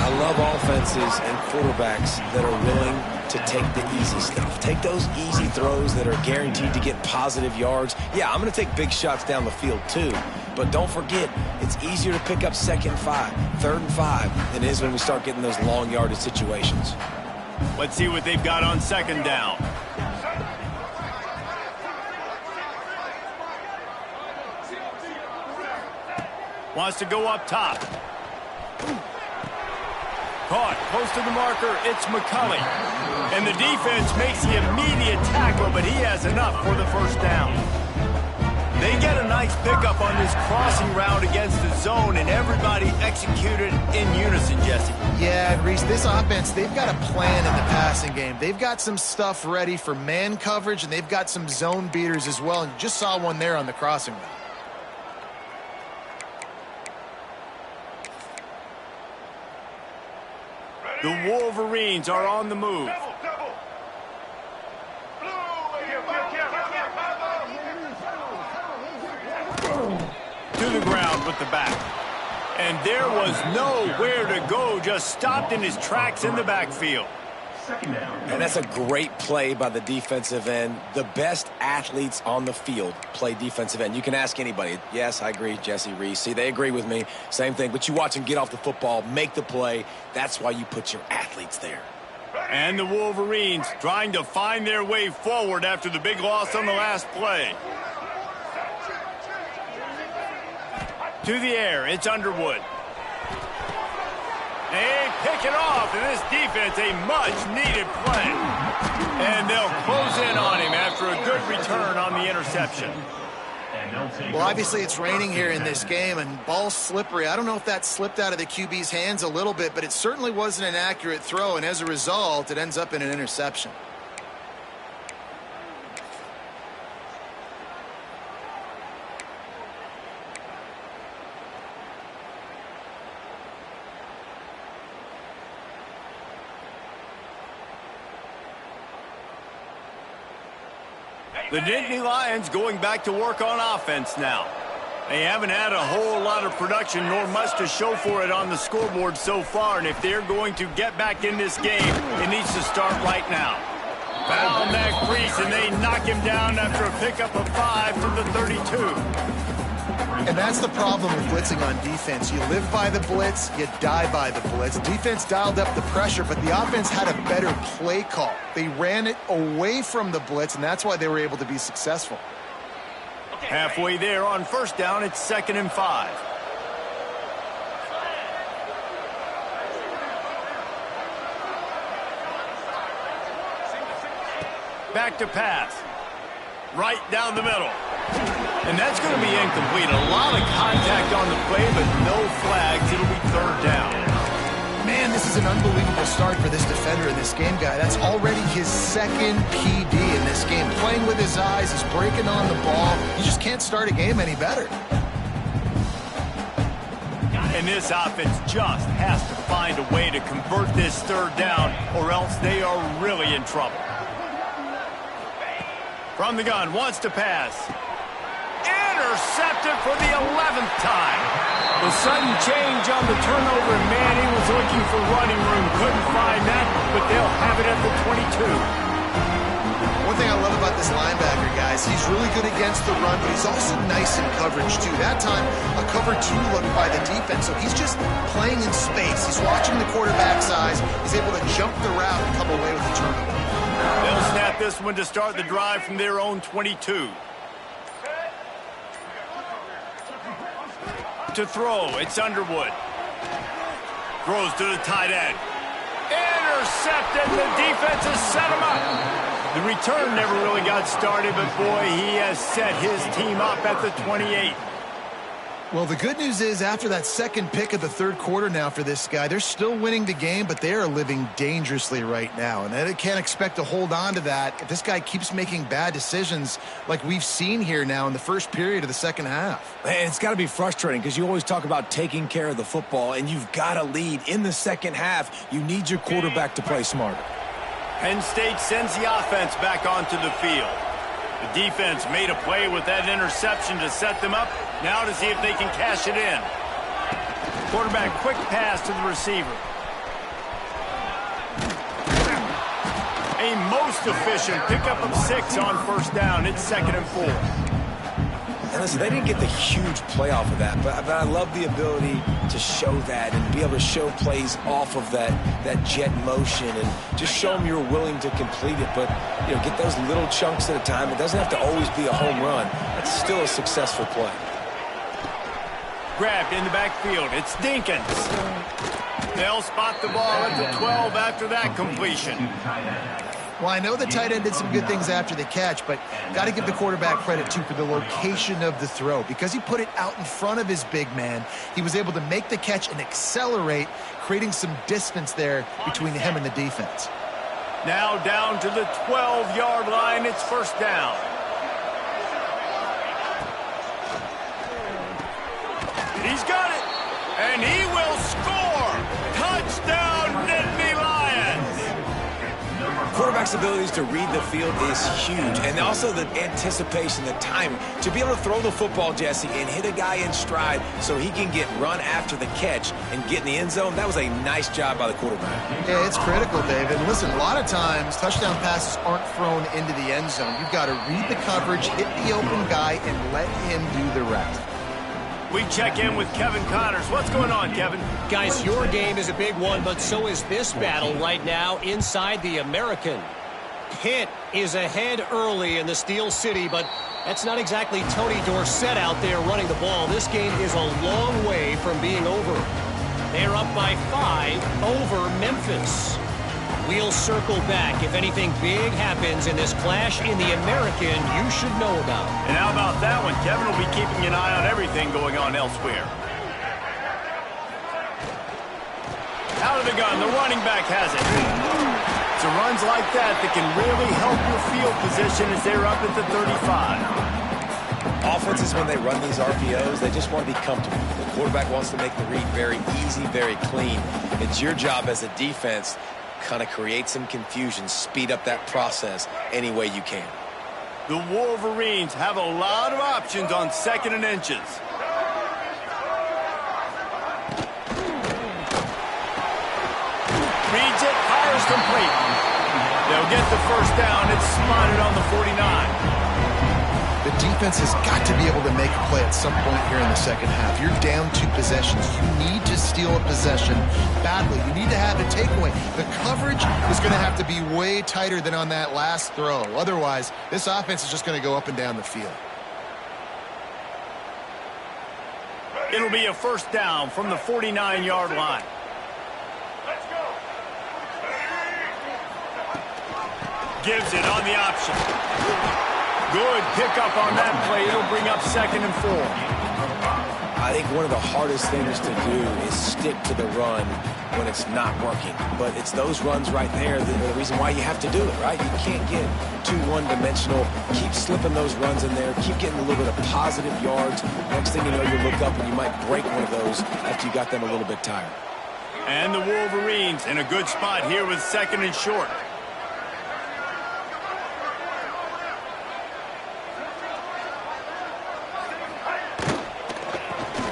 I love offenses and quarterbacks that are willing to take the easy stuff. Take those easy throws that are guaranteed to get positive yards. Yeah, I'm going to take big shots down the field too. But don't forget, it's easier to pick up 2nd and 5, 3rd and 5 than it is when we start getting those long yardage situations. Let's see what they've got on 2nd down. Wants to go up top. Caught, close to the marker, it's McCulley. And the defense makes the immediate tackle, but he has enough for the first down. They get a nice pickup on this crossing route against the zone, and everybody executed in unison, Jesse. Yeah, Yeah, and Reese, this offense, they've got a plan in the passing game. They've got some stuff ready for man coverage, and they've got some zone beaters as well. And you just saw one there on the crossing route. The Wolverines are on the move. Double. To the ground with the back. And there was nowhere to go, just stopped in his tracks in the backfield. Second down. And that's a great play by the defensive end. The best athletes on the field play defensive end. You can ask anybody. Yes, I agree, Jesse, Reese. See, they agree with me. Same thing. But you watch them get off the football, make the play. That's why you put your athletes there. And the Wolverines trying to find their way forward after the big loss on the last play. To the air, it's Underwood. They pick it off, and this defense, a much-needed play. And they'll close in on him after a good return on the interception. Well, obviously it's raining here in this game, and ball's slippery. I don't know if that slipped out of the QB's hands a little bit, but it certainly wasn't an accurate throw, and as a result, it ends up in an interception. The Nittany Lions going back to work on offense now. They haven't had a whole lot of production nor much to show for it on the scoreboard so far, and if they're going to get back in this game, it needs to start right now. Foul neck crease, and they knock him down after a pickup of 5 from the 32. And that's the problem with blitzing on defense. You live by the blitz, you die by the blitz. Defense dialed up the pressure, but the offense had a better play call. They ran it away from the blitz, and that's why they were able to be successful. Halfway there on first down, it's 2nd and 5. Back to pass. Right down the middle. And that's going to be incomplete. A lot of contact on the play, but no flags. It'll be 3rd down. Man, this is an unbelievable start for this defender in this game, guy. That's already his 2nd PD in this game. Playing with his eyes, he's breaking on the ball. You just can't start a game any better. And this offense just has to find a way to convert this 3rd down, or else they are really in trouble. From the gun, wants to pass. Intercepted for the 11th time. The sudden change on the turnover, and man, he was looking for running room. Couldn't find that, but they'll have it at the 22. One thing I love about this linebacker, guys, he's really good against the run, but he's also nice in coverage, too. That time, a cover 2 look by the defense, so he's just playing in space. He's watching the quarterback's eyes. He's able to jump the route and come away with the turnover. They'll snap this one to start the drive from their own 22. To throw, it's Underwood. Throws to the tight end. Intercepted. The defense has set him up. The return never really got started, but boy, he has set his team up at the 28. Well, the good news is after that 2nd pick of the 3rd quarter now for this guy, they're still winning the game, but they are living dangerously right now. And they can't expect to hold on to that if this guy keeps making bad decisions like we've seen here now in the first period of the 2nd half. Man, it's got to be frustrating because you always talk about taking care of the football, and you've got to lead in the 2nd half. You need your quarterback to play smarter. Penn State sends the offense back onto the field. The defense made a play with that interception to set them up. Now to see if they can cash it in. Quarterback quick pass to the receiver. A most efficient pickup of 6 on first down. It's 2nd and 4. And listen, they didn't get the huge play off of that, but I love the ability to show that and be able to show plays off of that jet motion and just show them you're willing to complete it. But, you know, get those little chunks at a time. It doesn't have to always be a home run. That's still a successful play. Grabbed in the backfield. It's Dinkins. They'll spot the ball at the 12 after that completion. Well, I know the tight end did some good things after the catch, but got to give the quarterback credit, too, for the location of the throw. Because he put it out in front of his big man, he was able to make the catch and accelerate, creating some distance there between him and the defense. Now down to the 12-yard line. It's first down. He's got it, and he will score. Touchdown, Nittany Lions. Quarterback's abilities to read the field is huge, and also the anticipation, the timing. To be able to throw the football, Jesse, and hit a guy in stride so he can get run after the catch and get in the end zone, that was a nice job by the quarterback. Yeah, it's critical, David. And listen, a lot of times touchdown passes aren't thrown into the end zone. You've got to read the coverage, hit the open guy, and let him do the rest. We check in with Kevin Connors. What's going on, Kevin? Guys, your game is a big one, but so is this battle right now inside the American. Pitt is ahead early in the Steel City, but that's not exactly Tony Dorsett out there running the ball. This game is a long way from being over. They're up by 5 over Memphis. We'll circle back if anything big happens in this clash in the American you should know about. And how about that one? Kevin will be keeping an eye on everything going on elsewhere. Out of the gun, the running back has it. It's runs like that can really help your field position as they're up at the 35. Offenses, when they run these RPOs, they just want to be comfortable. The quarterback wants to make the read very easy, very clean. It's your job as a defense kind of create some confusion, speed up that process any way you can. The Wolverines have a lot of options on 2nd and inches. Reads it, fires complete. They'll get the first down. It's spotted on the 49. The defense has got to be able to make a play at some point here in the second half. You're down 2 possessions. You need to steal a possession badly. You need to have a takeaway. The coverage is going to have to be way tighter than on that last throw. Otherwise, this offense is just going to go up and down the field. It'll be a first down from the 49-yard line. Let's go. Gives it on the option. Good pickup on that play. It'll bring up 2nd and 4. I think one of the hardest things to do is stick to the run when it's not working. But it's those runs right there that are the reason why you have to do it, right? You can't get too one-dimensional. Keep slipping those runs in there. Keep getting a little bit of positive yards. Next thing you know, you look up and you might break one of those after you got them a little bit tired. And the Wolverines in a good spot here with 2nd and short.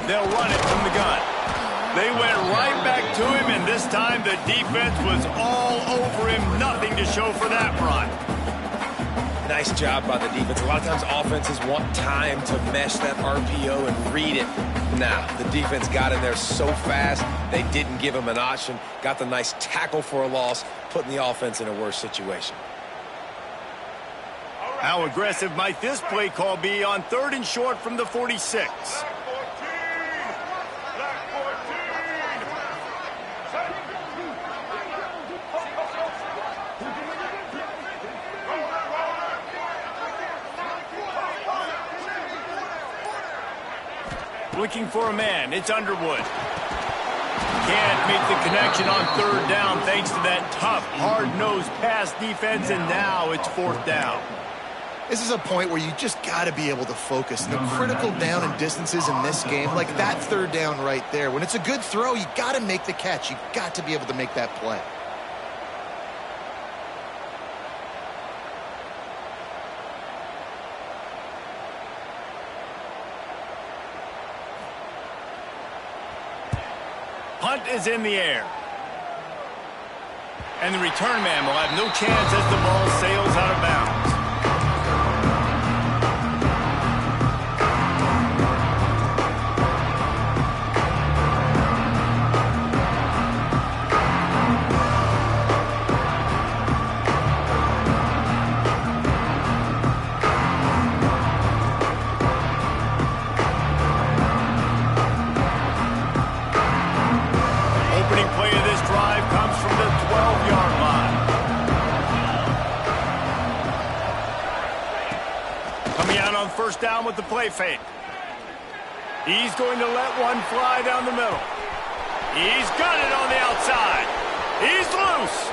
They'll run it from the gun. They went right back to him, and this time the defense was all over him. Nothing to show for that run. Nice job by the defense. A lot of times offenses want time to mesh that RPO and read it. Nah, the defense got in there so fast, they didn't give him an option. Got the nice tackle for a loss, putting the offense in a worse situation. How aggressive might this play call be on 3rd and short from the 46? Looking for a man. It's Underwood. Can't make the connection on 3rd down thanks to that tough, hard-nosed pass defense, and now it's 4th down. This is a point where you just got to be able to focus. The critical down and distances in this game, like that 3rd down right there, when it's a good throw, you got to make the catch. You got to be able to make that play. Punt is in the air. And the return man will have no chance as the ball sails out of bounds. Opening play of this drive comes from the 12-yard line. first down with the play fake. He's going to let one fly down the middle. He's got it on the outside. He's loose.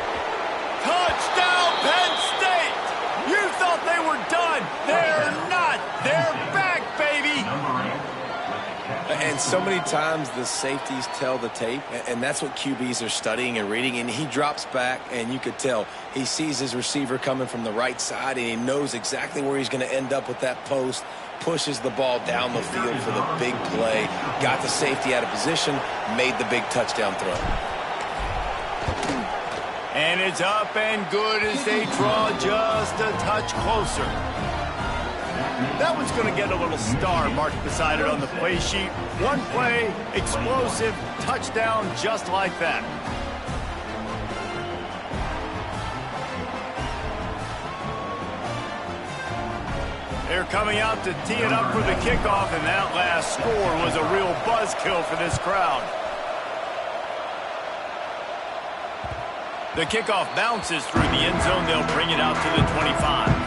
Touchdown, Penn State! You thought they were done. They're not. They're back, baby. And so many times the safeties tell the tape, and that's what QBs are studying and reading, and he drops back, and you could tell he sees his receiver coming from the right side, and he knows exactly where he's going to end up with that post, pushes the ball down the field for the big play, got the safety out of position, made the big touchdown throw. And it's up and good as they draw just a touch closer. That one's going to get a little star marked beside it on the play sheet. One play, explosive, touchdown just like that. They're coming out to tee it up for the kickoff, and that last score was a real buzzkill for this crowd. The kickoff bounces through the end zone. They'll bring it out to the 25.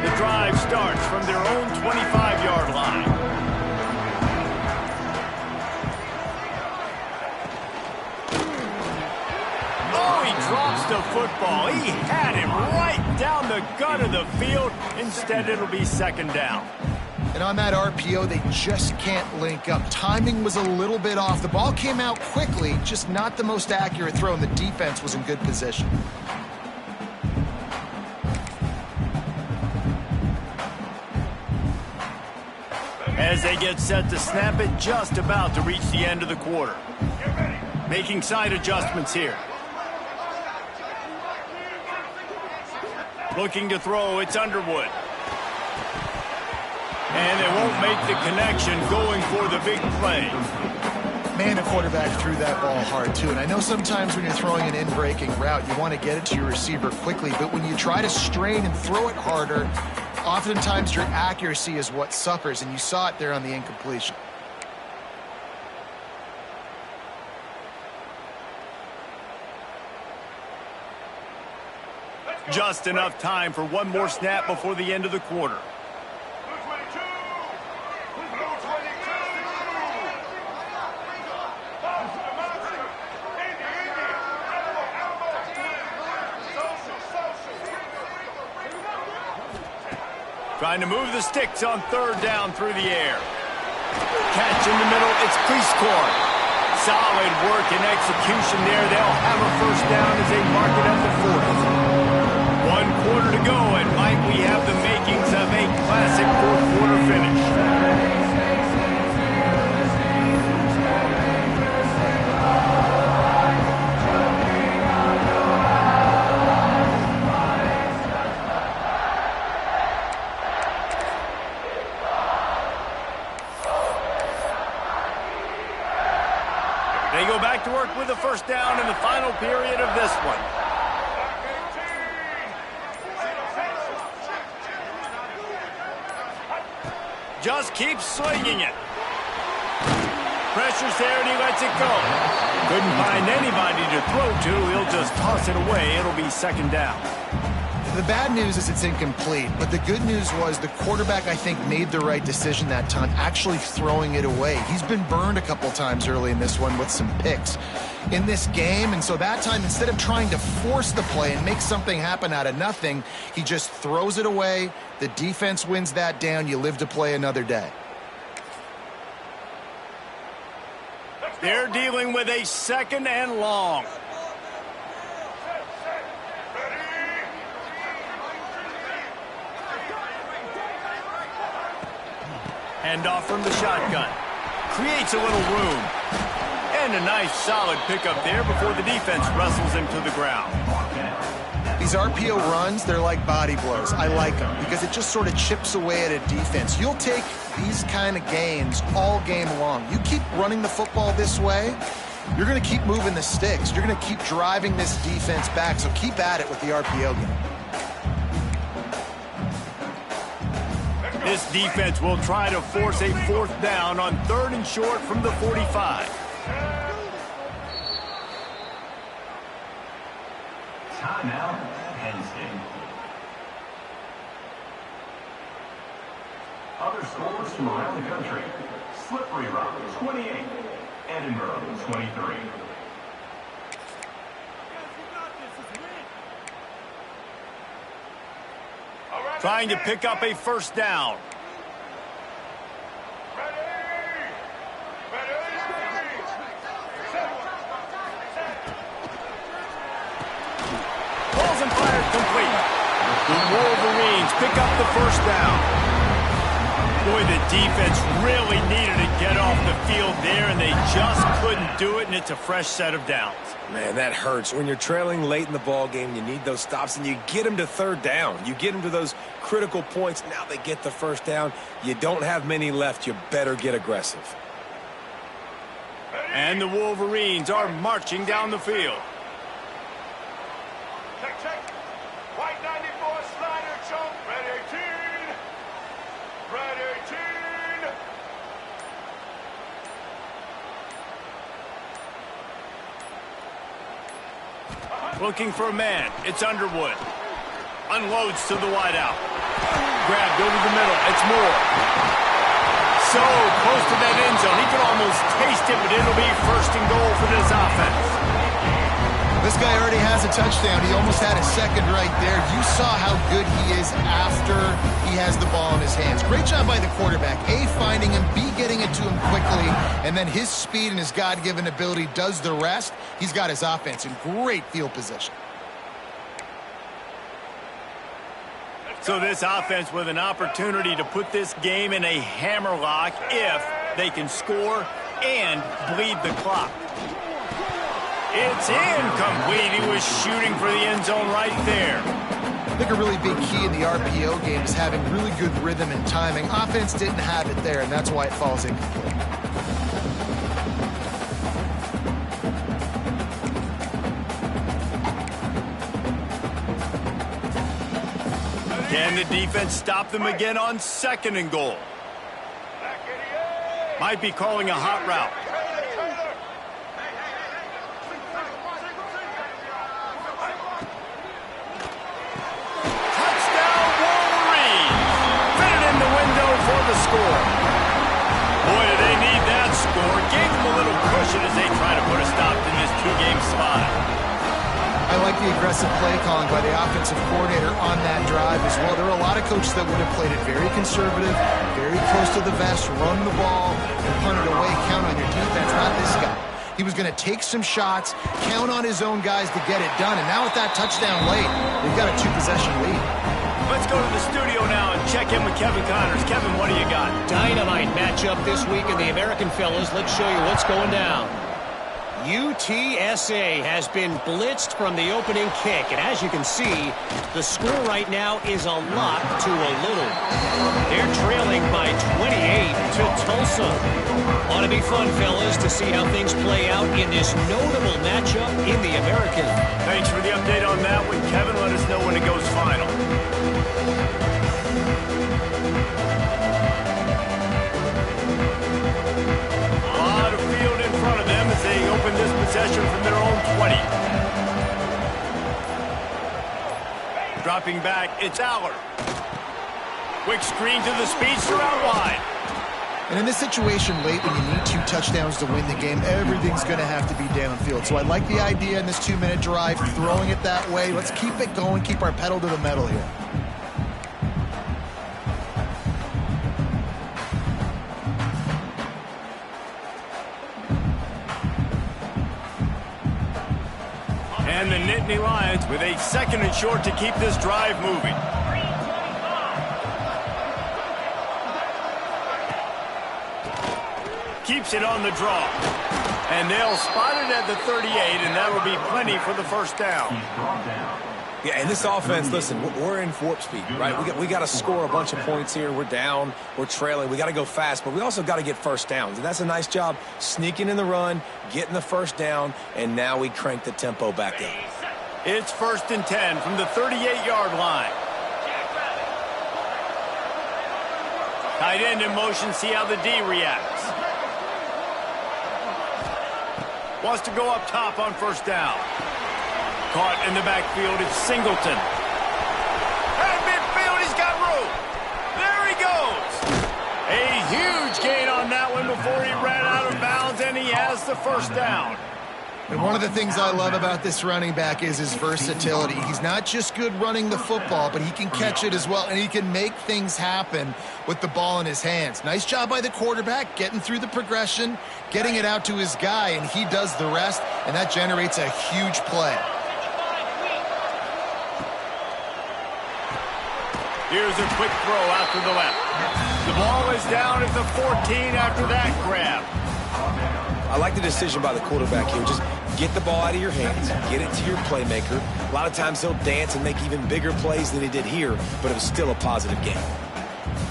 The drive starts from their own 25-yard line. Drops the football. He had him right down the gut of the field. Instead, it'll be second down. And on that RPO, they just can't link up. Timing was a little bit off. The ball came out quickly, just not the most accurate throw, and the defense was in good position. As they get set to snap it, just about to reach the end of the quarter. Making side adjustments here. Looking to throw, it's Underwood. And they won't make the connection, going for the big play. Man, the quarterback threw that ball hard, too. And I know sometimes when you're throwing an in-breaking route, you want to get it to your receiver quickly. But when you try to strain and throw it harder, oftentimes your accuracy is what suffers. And you saw it there on the incompletion. Just enough time for one more snap before the end of the quarter. Trying to move the sticks on third down through the air. Catch in the middle, it's Prescore. Solid work and execution there. They'll have a first down as they mark it at the 40. 1 quarter to go, and might we have the makings of a classic fourth-quarter finish. They go back to work with a first down in the final period of this one. Just keeps swinging it. Pressure's there, and he lets it go. Couldn't find anybody to throw to. He'll just toss it away. It'll be second down. The bad news is it's incomplete, but the good news was the quarterback, I think, made the right decision that time, actually throwing it away. He's been burned a couple times early in this one with some picks in this game, and so that time, instead of trying to force the play and make something happen out of nothing, he just throws it away. The defense wins that down. You live to play another day. They're dealing with a second and long. Hand off from the shotgun. Creates a little room. And a nice solid pickup there before the defense wrestles him to the ground. These RPO runs, they're like body blows. I like them because it just sort of chips away at a defense. You'll take these kind of gains all game long. You keep running the football this way, You're going to keep moving the sticks. You're going to keep driving this defense back, so keep at it with the RPO game. This defense will try to force a 4th down on 3rd and short from the 45. Timeout, Penn State. Other scores from around the country. Slippery Rock, 28. Edinburgh, 23. Trying to pick up a 1st down. Balls and fires complete. The Wolverines pick up the 1st down. Boy, the defense really needed to get off the field there, and they just couldn't do it, and it's a fresh set of downs. Man, that hurts. When you're trailing late in the ball game, you need those stops, and you get them to 3rd down. You get them to those critical points. Now they get the 1st down. You don't have many left. You better get aggressive. And the Wolverines are marching down the field. Check, check. White 94 slider, chunk. Red 18. Red 18. Looking for a man. It's Underwood. Unloads to the wideout. Grabbed over the middle. It's Moore. So close to that end zone. He could almost taste it, but it'll be 1st and goal for this offense. This guy already has a touchdown. He almost had a 2nd right there. You saw how good he is after he has the ball in his hands. Great job by the quarterback. A, finding him, B, getting it to him quickly, and then his speed and his God-given ability does the rest. He's got his offense in great field position. So this offense with an opportunity to put this game in a hammerlock if they can score and bleed the clock. It's incomplete. He was shooting for the end zone right there. I think a really big key in the RPO game is having really good rhythm and timing. Offense didn't have it there, and that's why it falls incomplete. Can the defense stop them again on 2nd and goal? Might be calling a hot route. Touchdown Wolverines! Fitted in the window for the score. Boy, do they need that score. Gave them a little cushion as they try to put a stop to this 2-game slide. I like the aggressive play calling by the offensive coordinator on that drive as well. There are a lot of coaches that would have played it very conservative, very close to the vest, run the ball, and punt it away, count on your defense. Not this guy. He was going to take some shots, count on his own guys to get it done, and now with that touchdown late, they've got a 2-possession lead. Let's go to the studio now and check in with Kevin Connors. Kevin, what do you got? Dynamite matchup this week in the American, fellas. Let's show you what's going down. UTSA has been blitzed from the opening kick, and as you can see, the score right now is a lot to a little. They're trailing by 28 to Tulsa. Ought to be fun, fellas, to see how things play out in this notable matchup in the American. Thanks for the update on that one, Kevin. Let us know when it goes final. A lot of field in front of them as they open this possession from their own 20. Dropping back, it's Allard. Quick screen to the speedster out wide. And in this situation late when you need 2 touchdowns to win the game, everything's going to have to be downfield. So I like the idea in this 2-minute drive, throwing it that way. Let's keep it going, keep our pedal to the metal here. And the Nittany Lions with a 2nd and short to keep this drive moving. Keeps it on the draw. And they'll spot it at the 38, and that'll be plenty for the 1st down. He's brought down. Yeah, and this offense, listen, we're in warp speed, right? We got to score a bunch of points here. We're down, we're trailing. We got to go fast, but we also got to get first downs. And that's a nice job sneaking in the run, getting the first down, and now we crank the tempo back up. It's 1st and 10 from the 38-yard line. Tight end in motion, see how the D reacts. Wants to go up top on 1st down. Caught in the backfield, it's Singleton. At midfield, he's got room. There he goes. A huge gain on that one before he ran out of bounds, and he has the 1st down. And one of the things I love about this running back is his versatility. He's not just good running the football, but he can catch it as well, and he can make things happen with the ball in his hands. Nice job by the quarterback, getting through the progression, getting it out to his guy, and he does the rest, and that generates a huge play. Here's a quick throw out to the left. The ball is down at the 14 after that grab. I like the decision by the quarterback here. Just get the ball out of your hands, get it to your playmaker. A lot of times he'll dance and make even bigger plays than he did here, but it was still a positive game.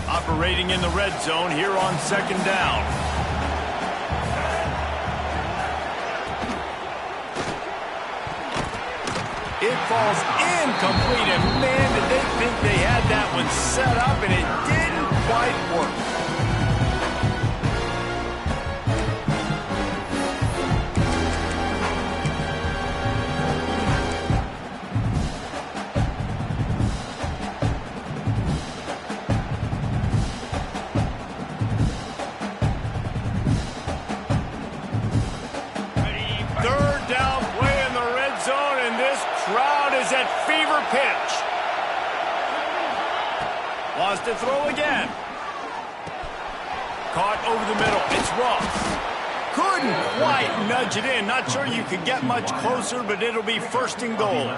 Operating in the red zone here on 2nd down. It falls incomplete, and man, did they think they had that one set up, and it didn't quite work. At fever pitch. Wants to throw again. Caught over the middle. It's Ross. Couldn't quite nudge it in. Not sure you could get much closer, but it'll be 1st and goal.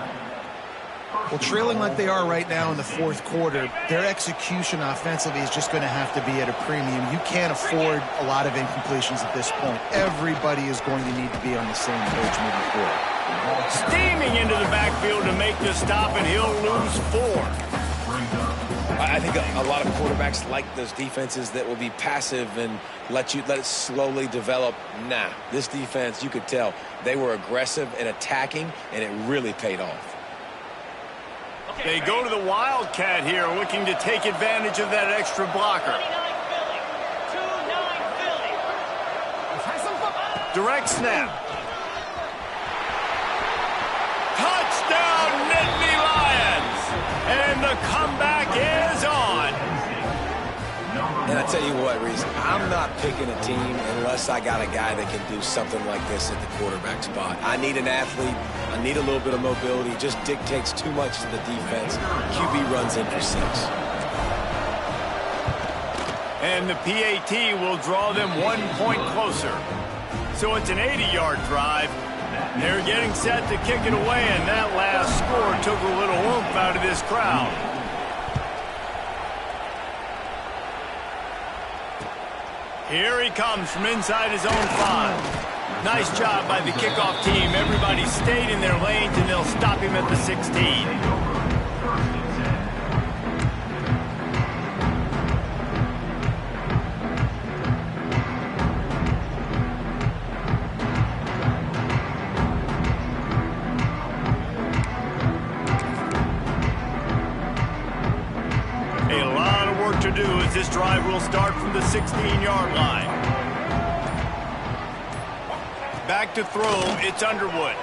Well, trailing like they are right now in the 4th quarter, their execution offensively is just going to have to be at a premium. You can't afford a lot of incompletions at this point. Everybody is going to need to be on the same page moving forward. Steaming into the backfield to make the stop, and he'll lose 4. I think a lot of quarterbacks like those defenses that will be passive and let it slowly develop. Nah, this defense, you could tell, they were aggressive and attacking, and it really paid off. They go to the Wildcat here, looking to take advantage of that extra blocker. Direct snap. Touchdown, Nittany Lions! And the comeback is on. And I tell you what, Reese, I'm not picking a team unless I got a guy that can do something like this at the quarterback spot. I need an athlete. I need a little bit of mobility. It just dictates too much to the defense. QB runs in for 6. And the PAT will draw them 1 point closer. So it's an 80-yard drive. They're getting set to kick it away, and that last score took a little oomph out of this crowd. Here he comes from inside his own 5. Nice job by the kickoff team. Everybody stayed in their lanes, and they'll stop him at the 16. To do as this drive will start from the 16-yard line. Back to throw, it's Underwood.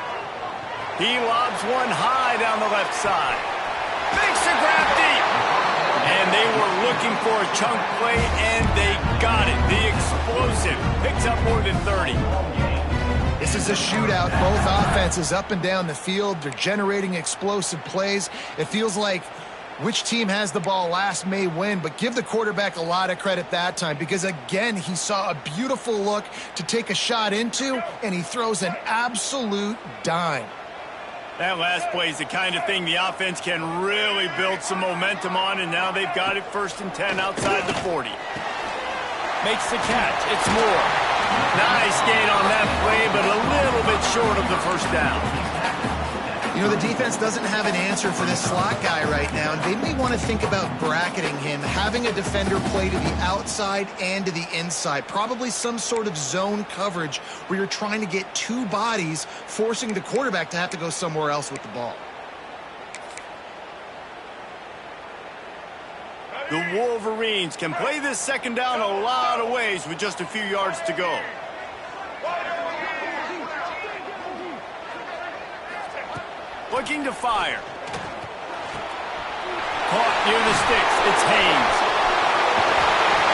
He lobs one high down the left side. Makes the grab deep. And they were looking for a chunk play, and they got it. The explosive picks up more than 30. This is a shootout. Both offenses up and down the field. They're generating explosive plays. It feels like which team has the ball last may win, but give the quarterback a lot of credit that time because, again, he saw a beautiful look to take a shot into, and he throws an absolute dime. That last play is the kind of thing the offense can really build some momentum on, and now they've got it 1st and 10 outside the 40. Makes the catch. It's Moore. Nice gain on that play, but a little bit short of the 1st down. You know, the defense doesn't have an answer for this slot guy right now, and they may want to think about bracketing him, having a defender play to the outside and to the inside. Probably some sort of zone coverage where you're trying to get two bodies, forcing the quarterback to have to go somewhere else with the ball. The Wolverines can play this second down a lot of ways with just a few yards to go. Looking to fire. Caught near the sticks. It's Haynes.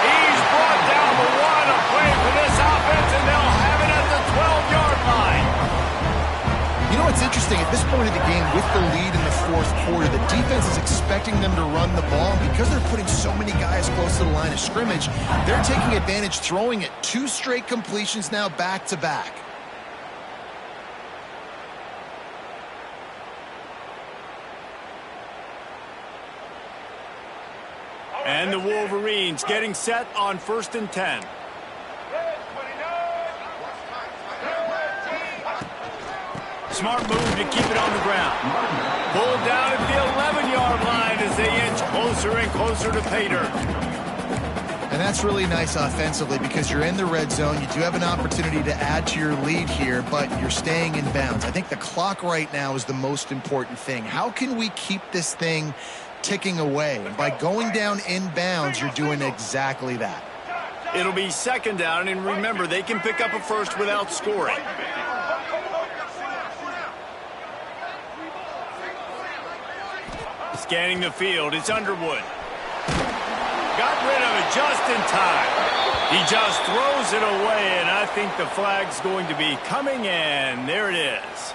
He's brought down the one. A play for this offense, and they'll have it at the 12-yard line. You know what's interesting? At this point of the game, with the lead in the fourth quarter, the defense is expecting them to run the ball. And because they're putting so many guys close to the line of scrimmage, they're taking advantage, throwing it. 2 straight completions now back-to-back. And the Wolverines getting set on 1st and 10. Smart move to keep it on the ground. Pulled down at the 11-yard line as they inch closer and closer to pay dirt. And that's really nice offensively because you're in the red zone. You do have an opportunity to add to your lead here, but you're staying in bounds. I think the clock right now is the most important thing. How can we keep this thing ticking away? And by going down in bounds, you're doing exactly that. It'll be 2nd down, and remember, they can pick up a first without scoring. Scanning the field, it's Underwood. Got rid of it just in time. He just throws it away, and I think the flag's going to be coming in. There it is.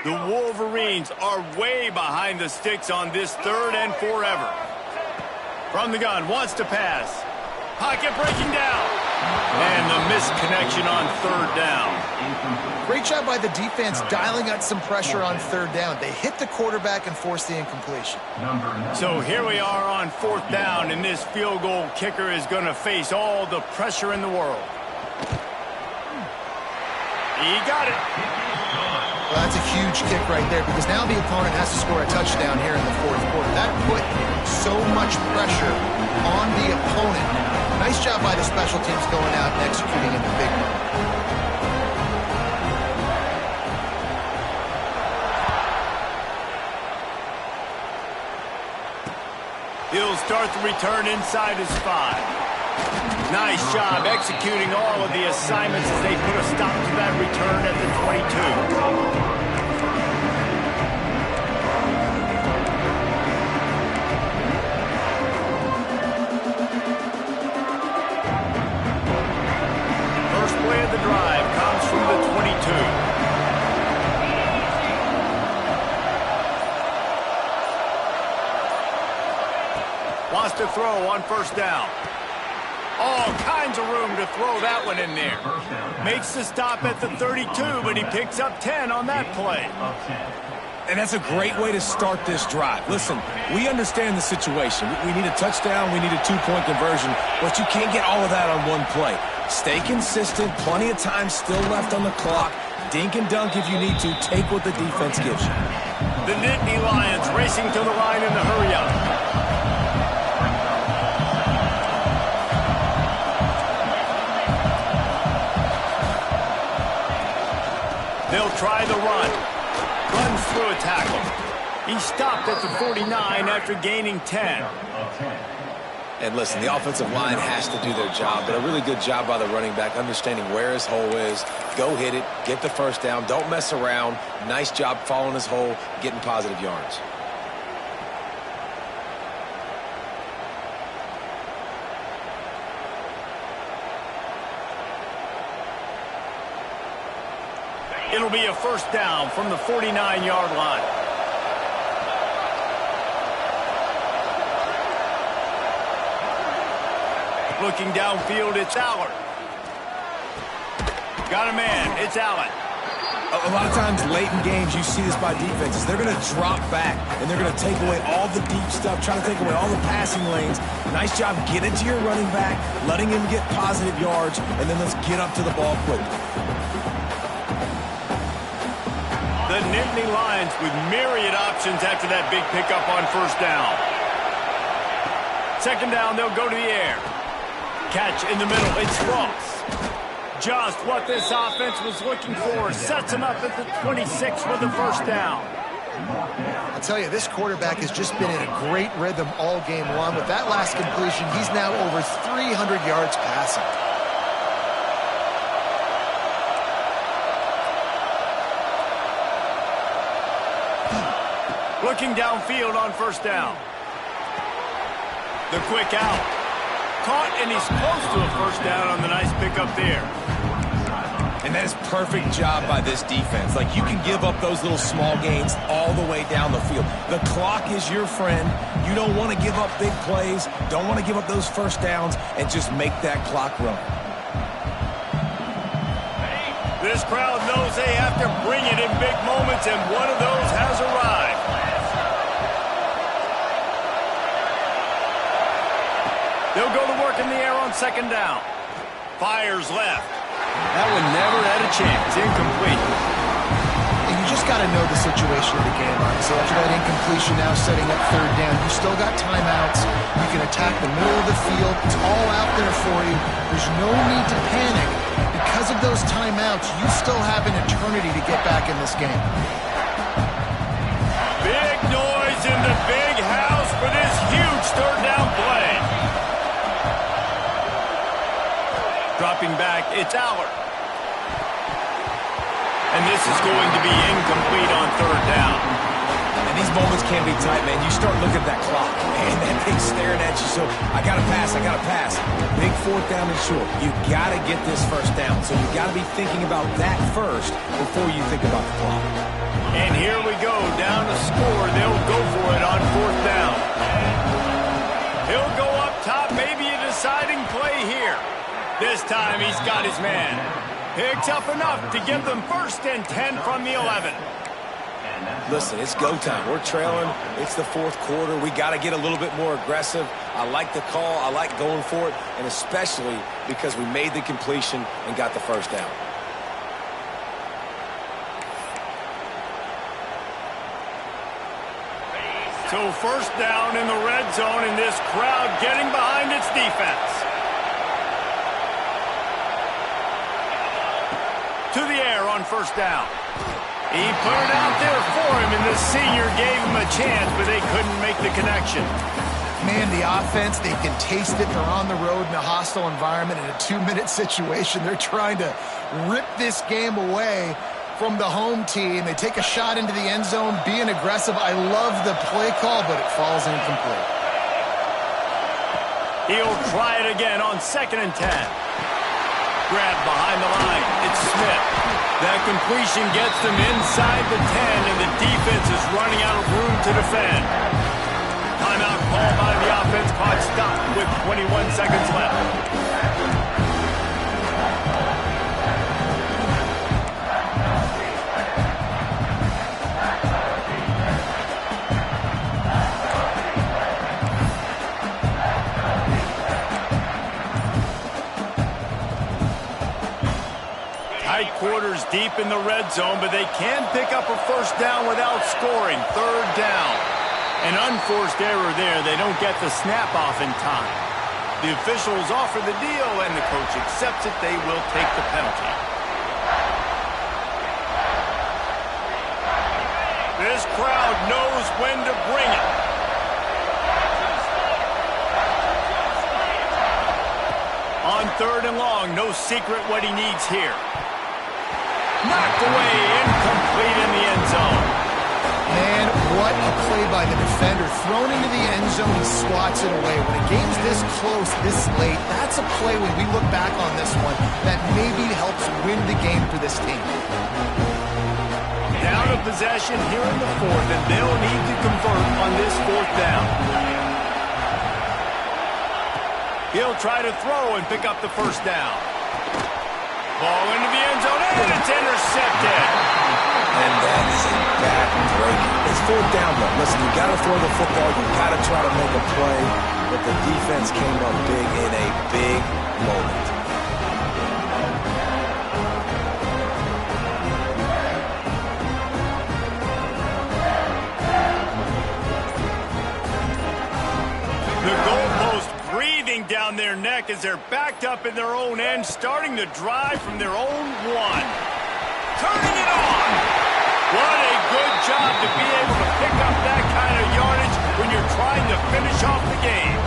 The Wolverines are way behind the sticks on this 3rd and forever. From the gun, wants to pass. Pocket breaking down. And the misconnection on 3rd down. Great job by the defense dialing out some pressure on 3rd down. They hit the quarterback and forced the incompletion. So here we are on 4th down, and this field goal kicker is going to face all the pressure in the world. He got it. Well, that's a huge kick right there because now the opponent has to score a touchdown here in the 4th quarter. That put so much pressure on the opponent. Nice job by the special teams going out and executing in the big one. He'll start the return inside his 5. Nice job executing all of the assignments as they put a stop to that return at the 22. First play of the drive comes from the 22. Wants to throw on 1st down. All kinds of room to throw that one in there. Makes the stop at the 32, but he picks up 10 on that play. And that's a great way to start this drive. Listen, we understand the situation. We need a touchdown, we need a 2-point conversion, but you can't get all of that on one play. Stay consistent, plenty of time still left on the clock. Dink and dunk if you need to. Take what the defense gives you. The Nittany Lions racing to the line in the hurry-up. They'll try the run. Runs through a tackle. He stopped at the 49 after gaining 10. And listen, the offensive line has to do their job, but a really good job by the running back understanding where his hole is. Go hit it, get the 1st down, don't mess around. Nice job following his hole, getting positive yards. It'll be a 1st down from the 49-yard line. Looking downfield, it's Allard. Got a man. It's Allen. A lot of times late in games, you see this by defenses. They're going to drop back, and they're going to take away all the deep stuff, trying to take away all the passing lanes. Nice job getting to your running back, letting him get positive yards, and then let's get up to the ball quickly. The Nittany Lions with myriad options after that big pickup on first down. Second down, they'll go to the air. Catch in the middle. It's Ross. Just what this offense was looking for. Sets him up at the 26 for the first down. I'll tell you, this quarterback has just been in a great rhythm all game long. With that last completion, he's now over 300 yards passing. Looking downfield on first down. The quick out. Caught, and he's close to a first down on the nice pickup there. And that is perfect job by this defense. Like, you can give up those little small gains all the way down the field. The clock is your friend. You don't want to give up big plays. Don't want to give up those first downs, and just make that clock run. This crowd knows they have to bring it in big moments, and one of those has arrived. They'll go to work in the air on second down. Fires left. That one never had a chance. Incomplete. And you just got to know the situation of the game, honestly. After that incompletion now setting up third down, you still got timeouts. You can attack the middle of the field. It's all out there for you. There's no need to panic. Because of those timeouts, you still have an eternity to get back in this game. Big noise in the big house for this huge third down play. Dropping back, it's Allard. And this is going to be incomplete on third down. And these moments can be tight, man. You start looking at that clock, and that thing's staring at you. So, I got to pass, I got to pass. Big fourth down and short. You got to get this first down. So, you got to be thinking about that first before you think about the clock. And here we go, down to score. They'll go for it on fourth down. He'll go up top, maybe a deciding play here. This time he's got his man. Picks up enough to give them first and 10 from the 11. Listen, it's go time. We're trailing. It's the fourth quarter. We got to get a little bit more aggressive. I like the call. I like going for it, and especially because we made the completion and got the first down. So first down in the red zone, and this crowd getting behind its defense. To the air on first down. He put it out there for him, and the senior gave him a chance, but they couldn't make the connection. Man, the offense, they can taste it. They're on the road in a hostile environment in a 2-minute situation. They're trying to rip this game away from the home team. They take a shot into the end zone, being aggressive. I love the play call, but it falls incomplete. He'll try it again on 2nd and 10. Grab behind the line. It's Smith. That completion gets them inside the 10, and the defense is running out of room to defend. Timeout called by the offense. Clock stopped with 21 seconds left. Tight quarters deep in the red zone, but they can pick up a first down without scoring. Third down. An unforced error there. They don't get the snap off in time. The officials offer the deal, and the coach accepts it. They will take the penalty. This crowd knows when to bring it. On third and long, no secret what he needs here. Knocked away, incomplete in the end zone. Man, what a play by the defender. Thrown into the end zone, he swats it away. When a game's this close, this late, that's a play when we look back on this one that maybe helps win the game for this team. Down to possession here in the fourth, and they'll need to convert on this fourth down. He'll try to throw and pick up the first down. Ball into the end zone, and it's intercepted. And that is a bad break. It's fourth down, though. Listen, you got to throw the football. You got to try to make a play. But the defense came up big in a big moment. The goalpost breathing down their neck as they're backed up in their own end, starting the drive from their own one. Turning it on. What a good job to be able to pick up that kind of yardage when you're trying to finish off the game.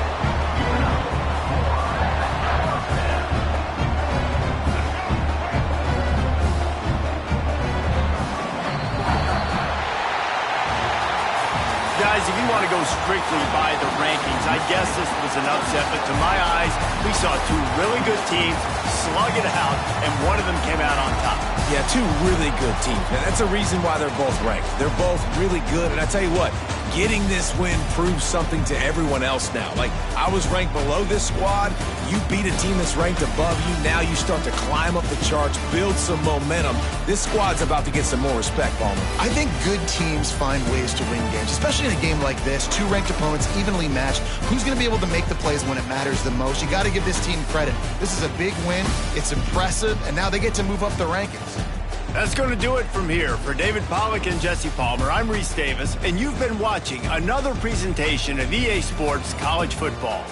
Guys, if you want to go strictly by the rankings, I guess this was an upset, but to my eyes, we saw two really good teams slug it out, and one of them came out on top. Yeah, two really good teams. And that's a reason why they're both ranked. They're both really good, and I tell you what, getting this win proves something to everyone else now. Like, I was ranked below this squad. You beat a team that's ranked above you. Now you start to climb up the charts, build some momentum. This squad's about to get some more respect, Palmer. I think good teams find ways to win games, especially in a game like this. Two ranked opponents, evenly matched. Who's going to be able to make the plays when it matters the most? You got to give this team credit. This is a big win. It's impressive, and now they get to move up the rankings. That's going to do it from here. For David Pollack and Jesse Palmer, I'm Reese Davis, and you've been watching another presentation of EA Sports College Football.